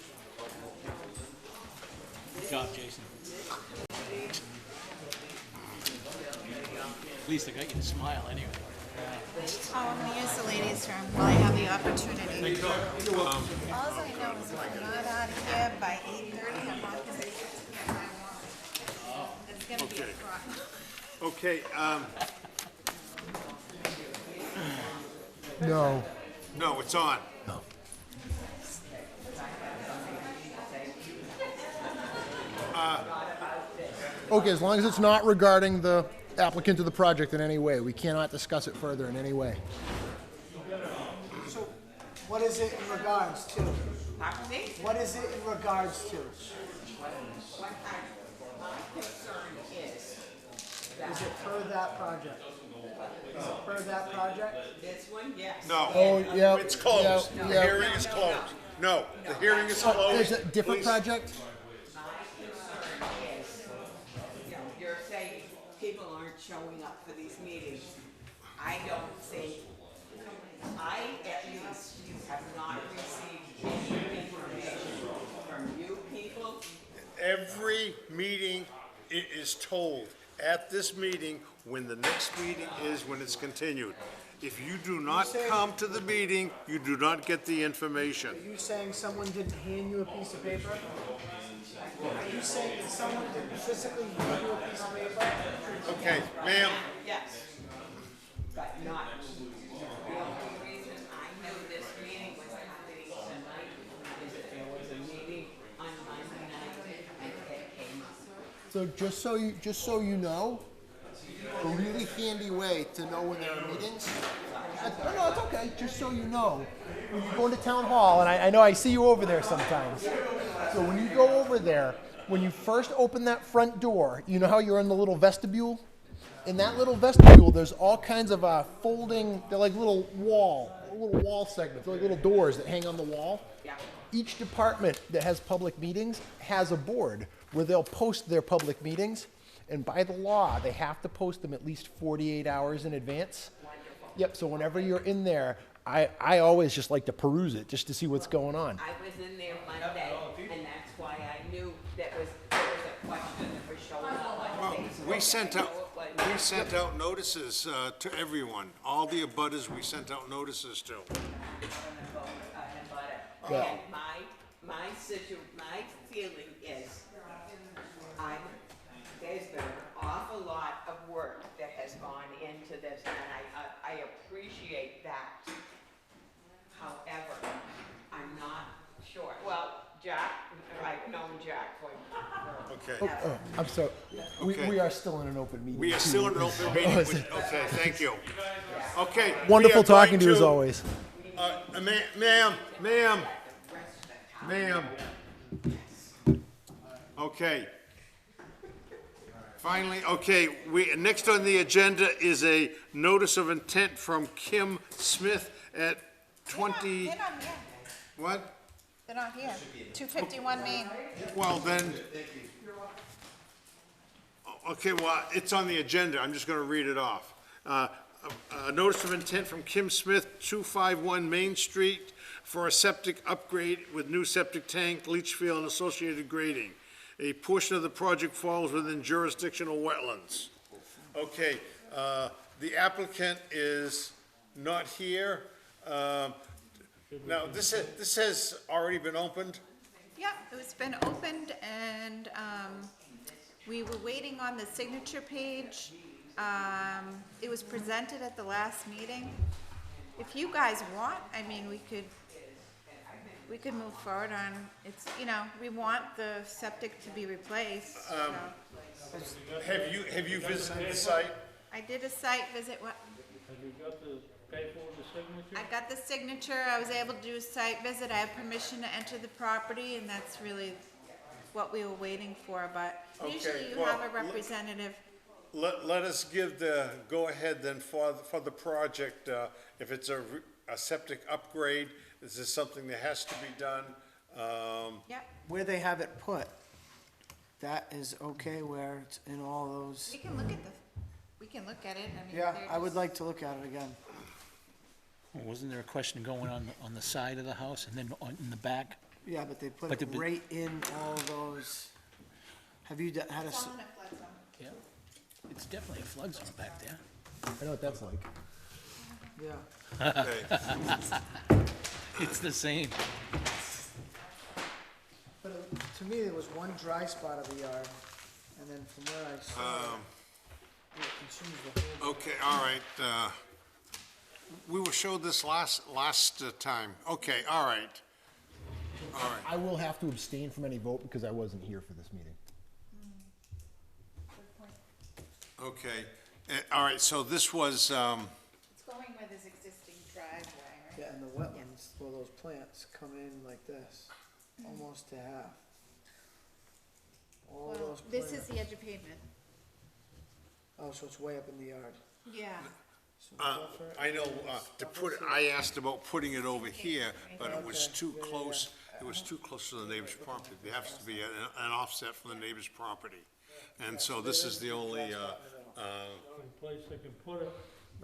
I: Good job, Jason. At least I got you to smile anyway.
F: Oh, I'm gonna use the ladies' room while I have the opportunity. All I know is if I'm not out of here by 8:30, I'm not gonna get to the I want. It's gonna be a
A: Okay.
F: front.
A: Okay,
L: No.
A: no, it's on.
L: No. Okay, as long as it's not regarding the applicant of the project in any way, we cannot discuss it further in any way.
G: So what is it in regards to?
D: Pardon me?
G: What is it in regards to?
D: What my concern is that
G: Is it per that project? Per that project?
D: This one, yes.
A: No.
B: Oh, yeah.
A: It's closed.
B: yeah,
A: The
B: yeah.
A: hearing is closed. No, the hearing is
B: Oh,
A: closed.
B: there's a different
A: Please.
B: project?
D: My concern is, you know, you're saying people aren't showing up for these meetings. I don't think, I at least have not received any information from you people.
A: Every meeting, it is told at this meeting when the next meeting is, when it's continued. If you do not come to the meeting, you do not get the information.
G: Are you saying someone didn't hand you a piece of paper? Are you saying that someone didn't physically hand you a piece of paper?
A: Okay, ma'am,
D: Yes, but not, the only reason I knew this meeting was happening tonight is that there was a meeting on Monday night and it came up.
B: So just so you know, a really handy way to know when there are meetings. No, it's okay. Just so you know, when you go into town hall, and I know I see you over there sometimes. So when you go over there, when you first open that front door, you know how you're in the little vestibule? In that little vestibule, there's all kinds of folding. They're like little wall segments. They're like little doors that hang on the wall.
D: Yeah.
B: Each department that has public meetings has a board where they'll post their public meetings. And by the law, they have to post them at least 48 hours in advance. Yep, so whenever you're in there, I always just like to peruse it just to see what's going on.
D: I was in there Monday, and that's why I knew there was a question that was showing up on Facebook.
A: we sent out notices to everyone. All the abutters we sent out notices to.
B: Yeah.
D: And my feeling is, there's been an awful lot of work that has gone into this, and I appreciate that. However, I'm not sure, well, Jack, I've known Jack for.
A: Okay.
B: Oh, I'm sorry.
A: Okay.
B: We are still in an open meeting.
A: We are
B: too.
A: still in an open meeting. Okay, thank you. Okay. we
B: Wonderful
A: are
B: talking to
A: going
B: you as always.
A: Ma'am. Okay. Finally, okay, next on the agenda is a notice of intent from Kim Smith at 20,
F: They're not here.
A: what?
F: They're not here. 251 Main.
A: Well, then, okay, well, it's on the agenda, I'm just gonna read it off. A notice of intent from Kim Smith, 251 Main Street, for a septic upgrade with new septic tank, leach field, and associated grading. A portion of the project falls within jurisdictional wetlands. Okay, the applicant is not here. Now, this has already been opened?
F: Yeah, it's been opened and, we were waiting on the signature page. It was presented at the last meeting. If you guys want, I mean, we could move forward on, it's, you know, we want the septic to be replaced, so.
A: Have you visited the site?
F: I did a site visit, what?
E: Have you got the paperwork, the signature?
F: I got the signature, I was able to do a site visit, I have permission to enter the property, and that's really what we were waiting for, but usually you have a representative.
A: Let us give the go-ahead then for the project, if it's a septic upgrade, is this something that has to be done?
F: Yep,
G: Where they have it put, that is okay where it's in all those.
F: we can look at it, I mean,
G: Yeah,
F: they're
G: I would
F: just-
G: like to look at it again.
E: Well, wasn't there a question going on the side of the house and then in the back?
G: Yeah, but they put
E: But
G: it
E: the-
G: right in all those. Have you had a,
F: It's all in a flood zone.
E: Yeah. It's definitely a flood zone back there.
B: I know what that's like.
G: yeah,
A: Okay.
E: It's the same.
G: but to me, there was one dry spot of the yard, and then from where I saw it consumes the whole.
A: Okay, all right, we were showed this last time. Okay, all right.
B: I will have to abstain from any vote because I wasn't here for this meeting.
A: Okay, all right, so this was,
F: It's going where there's existing driveway, right?
G: Yeah, and the wetlands, where those plants come in like this, almost to half. All
F: Well,
G: those
F: this is
G: plants.
F: the edge of pavement.
G: Oh, so it's way up in the yard.
F: Yeah.
A: I know, I asked about putting it over here, but it was too close, it was too close to the neighbor's property. There has to be an offset from the neighbor's property. And so this is the only,
B: Place they can put it.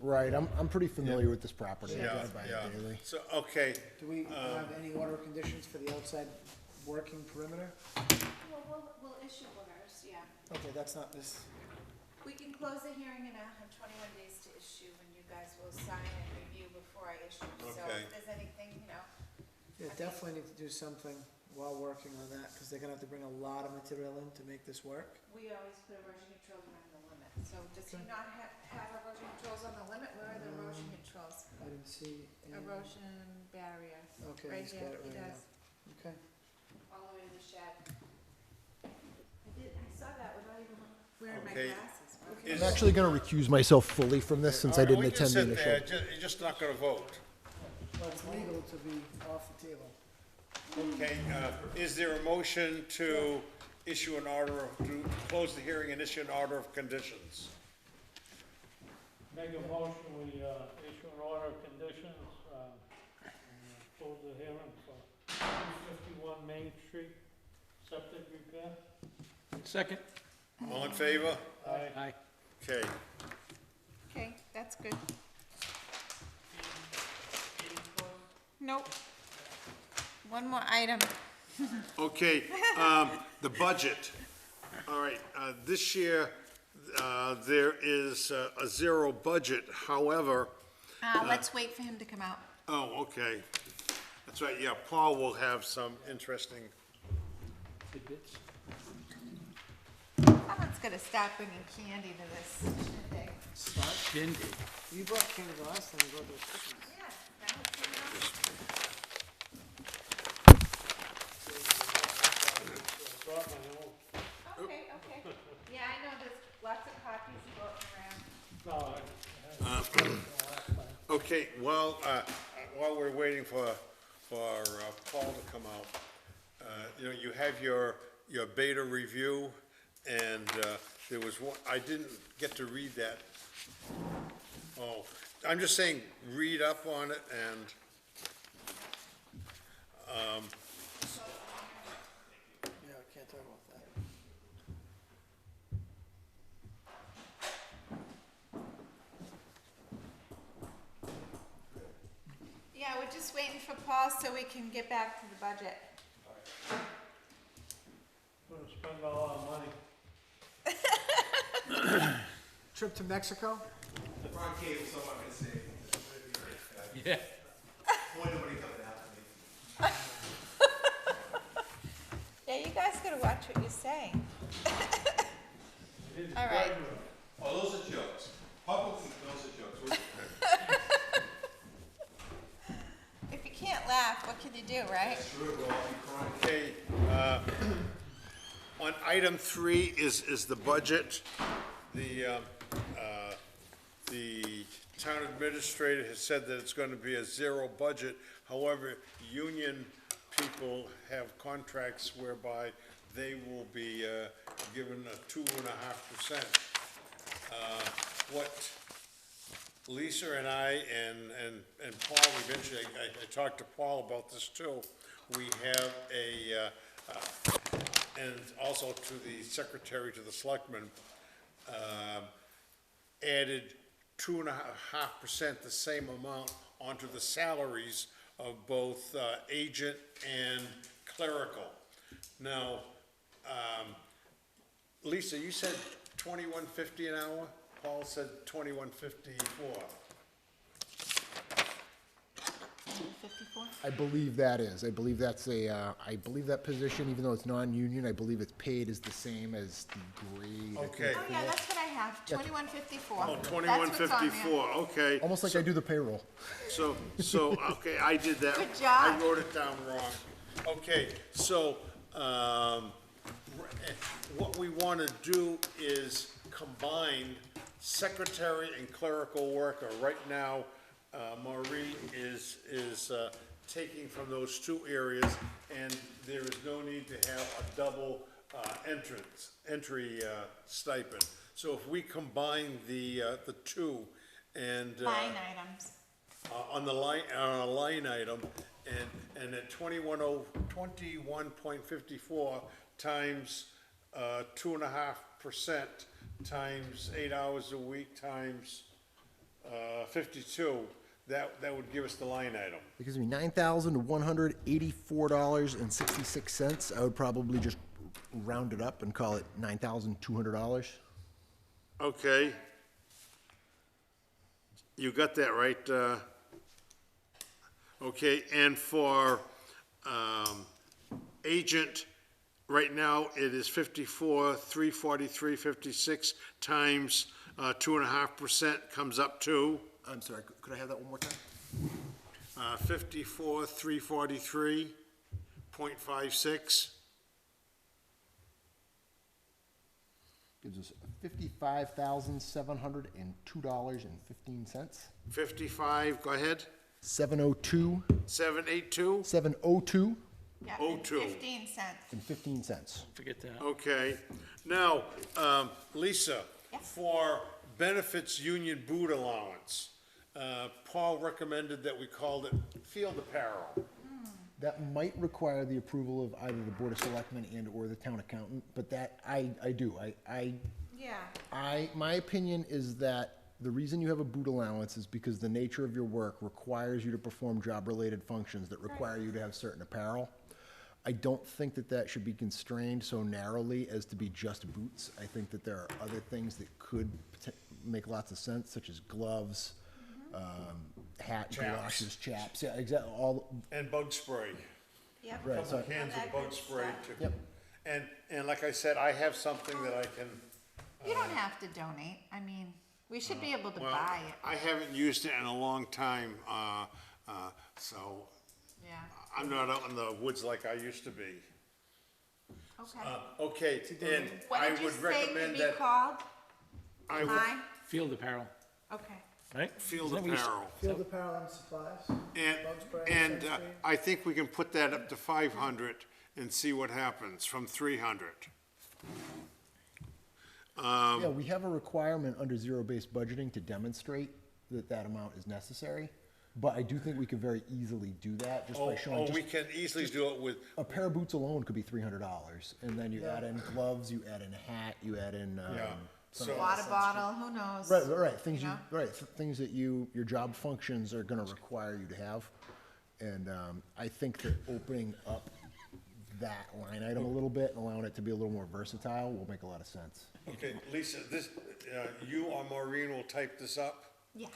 B: Right, I'm pretty familiar with this property. I
A: yeah,
B: drive by
A: yeah.
B: it daily.
A: So, okay,
G: Do we have any order of conditions for the outside working perimeter?
F: Well, we'll issue orders, yeah.
G: Okay, that's not this,
F: We can close the hearing in 21 days to issue, and you guys will sign and review before I issue. So
A: Okay.
F: if there's anything,
G: yeah, definitely need to do something while working on that, because they're gonna have to bring a lot of material in to make this work.
F: we always put erosion controls around the limit. So does he not have erosion controls on the limit? Where are the erosion controls?
G: I didn't see. any-
F: Erosion barrier,
G: Okay,
F: right
G: he's
F: here,
G: got it
F: he
G: right
F: does,
G: now. Okay.
F: all the way to the shed. I saw that without even wearing my
A: Okay.
F: glasses.
A: Is-
B: I'm actually gonna recuse myself fully from this since I didn't
A: we can
B: attend the
A: sit there,
B: initial.
A: you're just not gonna vote.
G: Well, it's legal to be off the table.
A: Okay, is there a motion to issue an order, to close the hearing and issue an order of conditions?
H: Make a motion, we, issue an order of conditions, and close the hearing for 251 Main Street, septic repair.
E: Second.
A: All in favor?
E: Aye.
A: Okay,
F: Okay, that's good. Nope. One more item.
A: okay, the budget. All right, this year, there is a zero budget, however,
F: Let's wait for him to come out.
A: oh, okay. That's right, yeah, Paul will have some interesting,
E: Tidbits.
F: Someone's gonna stop bringing candy to this thing.
E: Shindig.
G: You brought candy the last time, you brought those cookies.
F: Yeah, now it's coming out. Okay. Yeah, I know there's lots of copies floating around.
A: okay, while we're waiting for Paul to come out, you have your beta review, and there was one, I didn't get to read that. Oh, I'm just saying, read up on it, and,
G: Yeah, I can't talk about that.
F: Yeah, we're just waiting for Paul so we can get back to the budget.
H: Gonna spend a lot of money.
G: Trip to Mexico?
O: The front cable, someone can say.
E: Yeah.
O: Boy, nobody coming after me.
F: Yeah, you guys gotta watch what you're saying. All right.
O: Oh, those are jokes. Publicly, those are jokes.
F: If you can't laugh, what can you do, right?
O: Sure, we'll all be crying.
A: okay, on item 3 is the budget. The town administrator has said that it's going to be a zero budget. However, union people have contracts whereby they will be given a 2.5%. What Lisa and I and Paul, eventually, I talked to Paul about this too. We have and also to the secretary, to the selectmen, added 2.5%, the same amount, onto the salaries of both agent and clerical. Now, Lisa, you said $21.50 an hour? Paul said $21.54.
F: 54?
B: I believe that is. I believe that's I believe that position, even though it's non-union, I believe it's paid is the same as the grade. I think.
A: Okay.
F: Oh, yeah, that's what I have, 2154.
A: Oh,
F: That's what's on there.
A: $21.54, okay.
B: Almost like I do the payroll.
A: So, okay, I did that.
F: Good job.
A: I wrote it down wrong. Okay, so, what we want to do is combine secretary and clerical worker. Right now, Maureen is taking from those two areas, and there is no need to have a double entry stipend. So if we combine the two and.
F: Line items.
A: On the line, on a line item, and at 21.54 times, 2.5% times 8 hours a week times, 52, that would give us the line item.
L: It gives me $9,184.66. I would probably just round it up and call it $9,200.
A: Okay. You got that right, okay, and for, agent, right now, it is 54,343.56 times, 2.5% comes up to,
L: I'm sorry, could I have that one more time?
A: 54,343.56.
L: Gives us $55,702.15.
A: 55, go ahead,
L: 702.
A: 782,
L: 702
F: Yep,
A: Oh,
F: and
A: two.
F: 15 cents.
L: and 15 cents.
I: Forget that.
A: okay. Now, Lisa,
F: Yes.
A: for benefits union boot allowance, Paul recommended that we called it field apparel.
L: That might require the approval of either the Board of Selectmen and or the town accountant, but that, I do.
F: Yeah.
L: My opinion is that the reason you have a boot allowance is because the nature of your work requires you to perform job-related functions that require you to have certain apparel. I don't think that that should be constrained so narrowly as to be just boots. I think that there are other things that could make lots of sense, such as gloves, hat,
A: Chaps.
L: galoshes, chaps, yeah, exactly, all,
A: And bug spray.
F: Yep.
L: Right,
A: Couple
L: so-
A: cans of bug spray too.
L: Yep.
A: And like I said, I have something that I can,
F: You don't have to donate. I mean, we should be able to
A: well,
F: buy it.
A: I haven't used it in a long time, so
F: Yeah.
A: I'm not out in the woods like I used to be.
F: Okay.
A: Okay, and
F: What
A: I
F: did you
A: would
F: say
A: recommend
F: to be
A: that
F: called?
A: I would
F: Hi?
I: Field apparel,
F: Okay.
I: right?
A: field
I: Isn't that what you said?
A: apparel.
G: Field apparel and supplies.
A: And,
G: Bug spray,
A: and
G: sunscreen.
A: I think we can put that up to 500 and see what happens from 300.
L: Yeah, we have a requirement under zero-based budgeting to demonstrate that that amount is necessary, but I do think we could very easily do that just by showing,
A: We
L: just
A: can easily do it with,
L: a pair of boots alone could be $300, and then you add in gloves, you add in a hat, you add in,
A: yeah. So,
F: Water bottle, who knows?
L: right, things
F: You
L: you,
F: know?
L: right, things that your job functions are gonna require you to have. And, I think that opening up that line item a little bit and allowing it to be a little more versatile will make a lot of sense.
A: okay, Lisa, this, you or Maureen will type this up?
F: Yeah.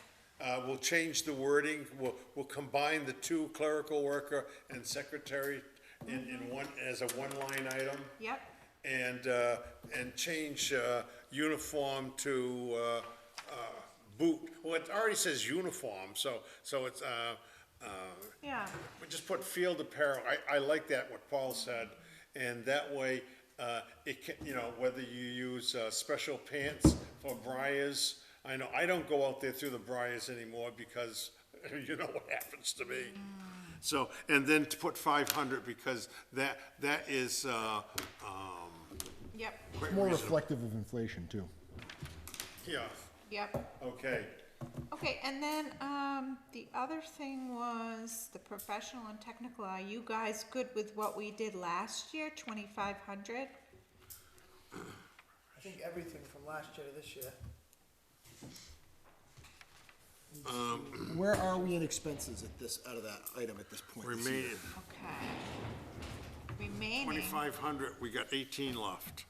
A: We'll change the wording, we'll combine the two clerical worker and secretary in one, as a one-line item.
F: Yep.
A: And change, uniform to, boot. Well, it already says uniform, so it's,
F: Yeah.
A: we just put field apparel. I like that, what Paul said, and that way, it can, whether you use, special pants for briars. I know, I don't go out there through the briars anymore because you know what happens to me. So, and then to put 500 because that is,
F: Yep.
A: quite
L: More
A: reasonable.
L: reflective of inflation, too.
A: Yeah,
F: Yep.
A: okay.
F: Okay, and then, the other thing was the professional and technical. Are you guys good with what we did last year, 2,500?
G: I think everything from last year to this year.
L: Where are we in expenses at this, out of that item at this point? this year?
A: Remaining,
F: Okay. Remaining.
A: 2,500, we got 18 left.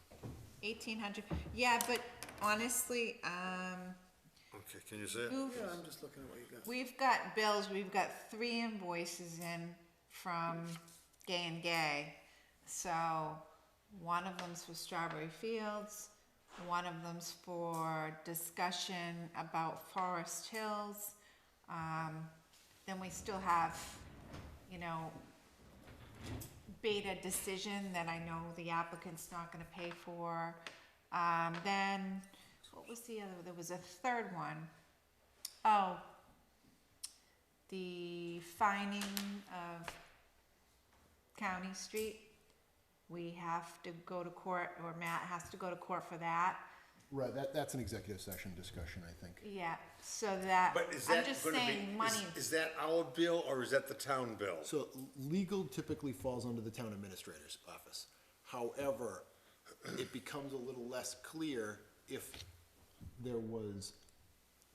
F: 1,800. Yeah, but honestly,
A: Okay, can you say it?
G: Yeah, I'm just looking at what you got.
F: we've got bills, we've got 3 invoices in from Gay and Gay. So, one of them's for Strawberry Fields, one of them's for discussion about Forest Hills. Then we still have, Beta Decision that I know the applicant's not gonna pay for. Then, what was the other, there was a third one. Oh, the fining of County Street. we have to go to court, or Matt has to go to court for that.
L: Right, that's an executive session discussion, I think.
F: Yeah, so that,
A: But is
F: I'm
A: that
F: just
A: gonna be,
F: saying money.
A: is that our bill or is that the town bill?
L: So legal typically falls under the town administrator's office. However, it becomes a little less clear if there was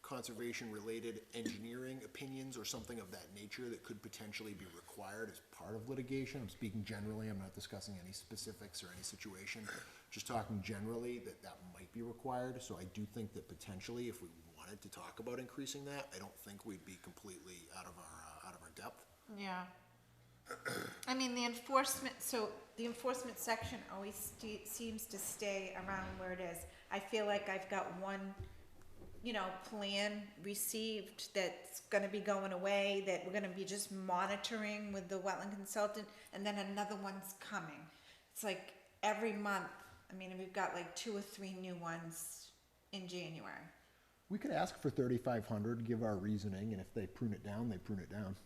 L: conservation-related engineering opinions or something of that nature that could potentially be required as part of litigation. I'm speaking generally, I'm not discussing any specifics or any situation. Just talking generally, that might be required. So I do think that potentially, if we wanted to talk about increasing that, I don't think we'd be completely out of our depth.
F: Yeah. I mean, the enforcement section always seems to stay around where it is. I feel like I've got one, plan received that's gonna be going away, that we're gonna be just monitoring with the wetland consultant, and then another one's coming. It's like every month, we've got like 2 or 3 new ones in January.
L: We could ask for 3,500, give our reasoning, and if they prune it down, they prune it down.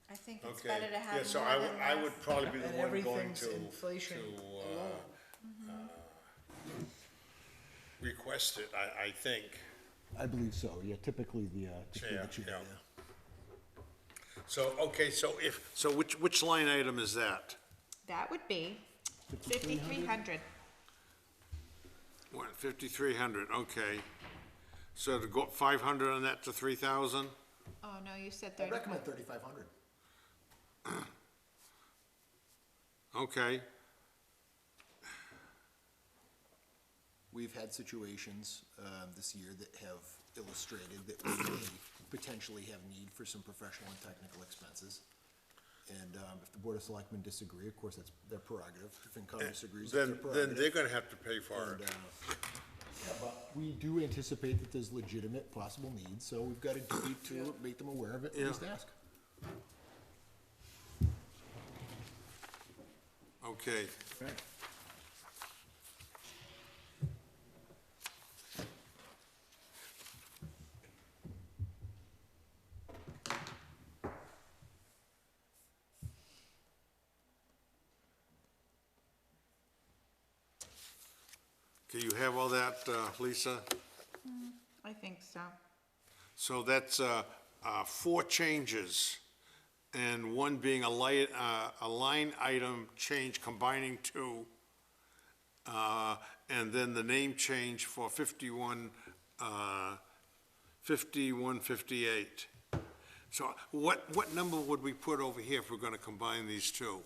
F: I think it's
A: Okay.
F: better to have
A: Yeah, so
F: more than
A: I
F: less.
A: would probably be the
G: And
A: one going
G: everything's
A: to,
G: inflation
A: request it, I think.
L: I believe so, yeah, typically the
A: Yeah,
L: chair,
A: yeah.
L: yeah.
A: So, okay, so which line item is that?
F: That would be 5,300.
A: What, 5,300, okay. So to go up 500 on that to 3,000?
F: Oh, no, you said
L: I
F: 35.
L: recommend 3,500.
A: Okay,
L: We've had situations this year that have illustrated that we may potentially have need for some professional and technical expenses. And if the Board of Selectmen disagree, of course, that's their prerogative. If FinCom disagrees, it's their
A: then
L: prerogative.
A: they're gonna have to pay for
L: And,
A: it.
L: yeah, but we do anticipate that there's legitimate possible needs, so we've got a duty to make them aware of it, and
A: Yeah.
L: just ask.
A: Okay. Okay, you have all that, Lisa?
F: I think so.
A: So that's 4 changes, and one being a line item change combining 2, and then the name change for 5158. So what number would we put over here if we're gonna combine these 2?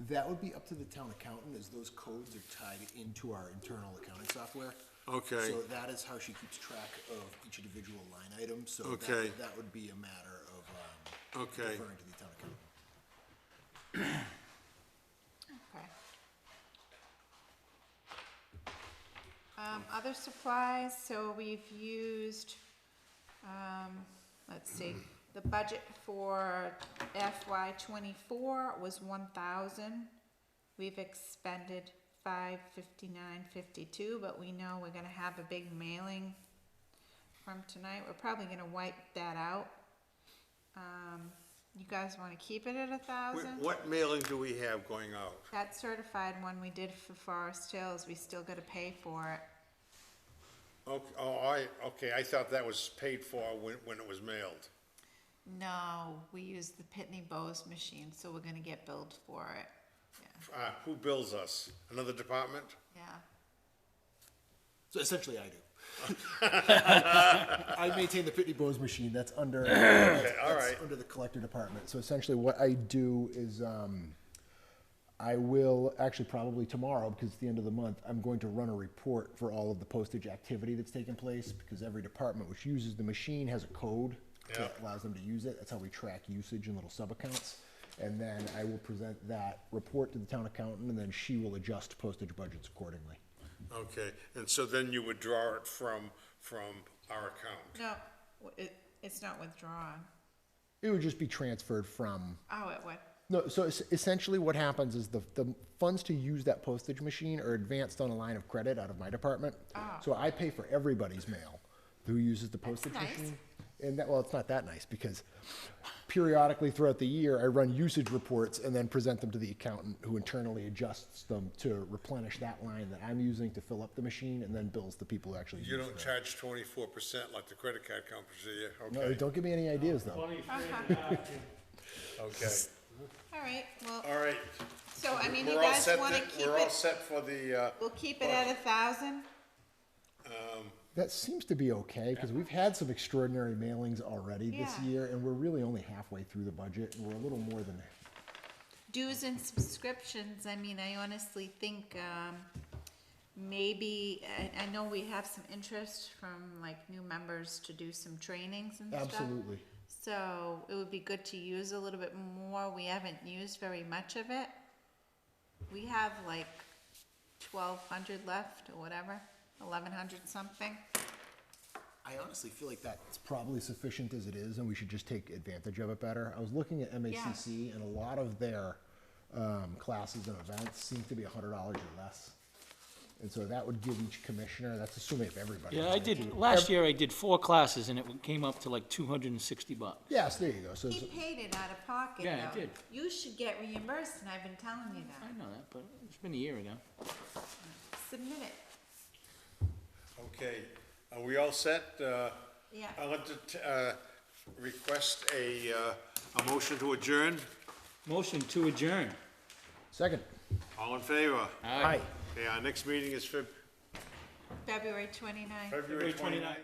L: That would be up to the town accountant, as those codes are tied into our internal accounting software.
A: Okay.
L: So that is how she keeps track of each individual line item, so
A: Okay.
L: that would be a matter of
A: Okay.
L: deferring to the town accountant.
F: Okay. Other supplies, so we've used, let's see, the budget for FY '24 was 1,000. We've expended 559.52, but we know we're gonna have a big mailing from tonight. We're probably gonna wipe that out. You guys wanna keep it at 1,000?
A: What mailing do we have going out?
F: That certified one we did for Forest Hills, we still gotta pay for it.
A: Okay, I thought that was paid for when it was mailed.
F: No, we use the Pitney Bowes machine, so we're gonna get billed for it. Yeah,
A: Who bills us? Another department?
F: yeah.
L: So essentially, I do. I maintain the Pitney Bowes machine, that's under,
A: all right.
L: under the collector department. So essentially, what I do is, I will, actually probably tomorrow, because it's the end of the month, I'm going to run a report for all of the postage activity that's taken place, because every department which uses the machine has a code
A: Yeah.
L: that allows them to use it. That's how we track usage in little sub-accounts. And then I will present that report to the town accountant, and then she will adjust postage budgets accordingly.
A: Okay, and so then you would draw it from our account?
F: No, it's not withdrawn.
L: It would just be transferred from,
F: Oh, it would.
L: no, so essentially what happens is the funds to use that postage machine are advanced on a line of credit out of my department.
F: Oh.
L: So I pay for everybody's mail who uses the postage
F: nice.
L: machine. And that, well, it's not that nice because periodically throughout the year, I run usage reports and then present them to the accountant who internally adjusts them to replenish that line that I'm using to fill up the machine and then bills the people who actually
A: You
L: use
A: don't
L: it.
A: charge 24% like the credit card companies, do you?
L: No,
A: Okay,
L: don't give me any ideas though.
A: okay.
F: All right, well,
A: All right.
F: so I mean, you
A: We're all
F: guys
A: set
F: wanna
A: then-
F: keep
A: We're all
F: it,
A: set for the,
F: we'll keep it at 1,000?
L: That seems to be okay because we've had some extraordinary mailings already this
F: Yeah.
L: year and we're really only halfway through the budget and we're a little more than
F: Dues and subscriptions, I mean, I honestly think, maybe, I know we have some interest from like new members to do some trainings and stuff.
L: absolutely.
F: So it would be good to use a little bit more. We haven't used very much of it. We have like 1,200 left or whatever, 1,100 something.
L: I honestly feel like that's probably sufficient as it is, and we should just take advantage of it better. I was looking at MACC, and a lot of their classes and events seem to be $100 or less. And so that would give each commissioner, that's assuming if everybody.
I: Yeah, I
L: wanted
I: did,
L: to.
I: last year I did 4 classes and it came up to like $260.
L: Yes, there you go. So,
F: He paid it out of pocket,
I: Yeah, I
F: though.
I: did.
F: You should get reimbursed, and I've been telling you
I: I
F: that.
I: know that, but it's been a year ago.
F: Submit it.
A: okay. Are we all set?
F: Yeah.
A: I'll let request a motion to adjourn.
I: Motion to adjourn.
L: second.
A: All in favor?
L: Aye.
A: Okay, our next meeting is
F: February 29th.
A: February 29th.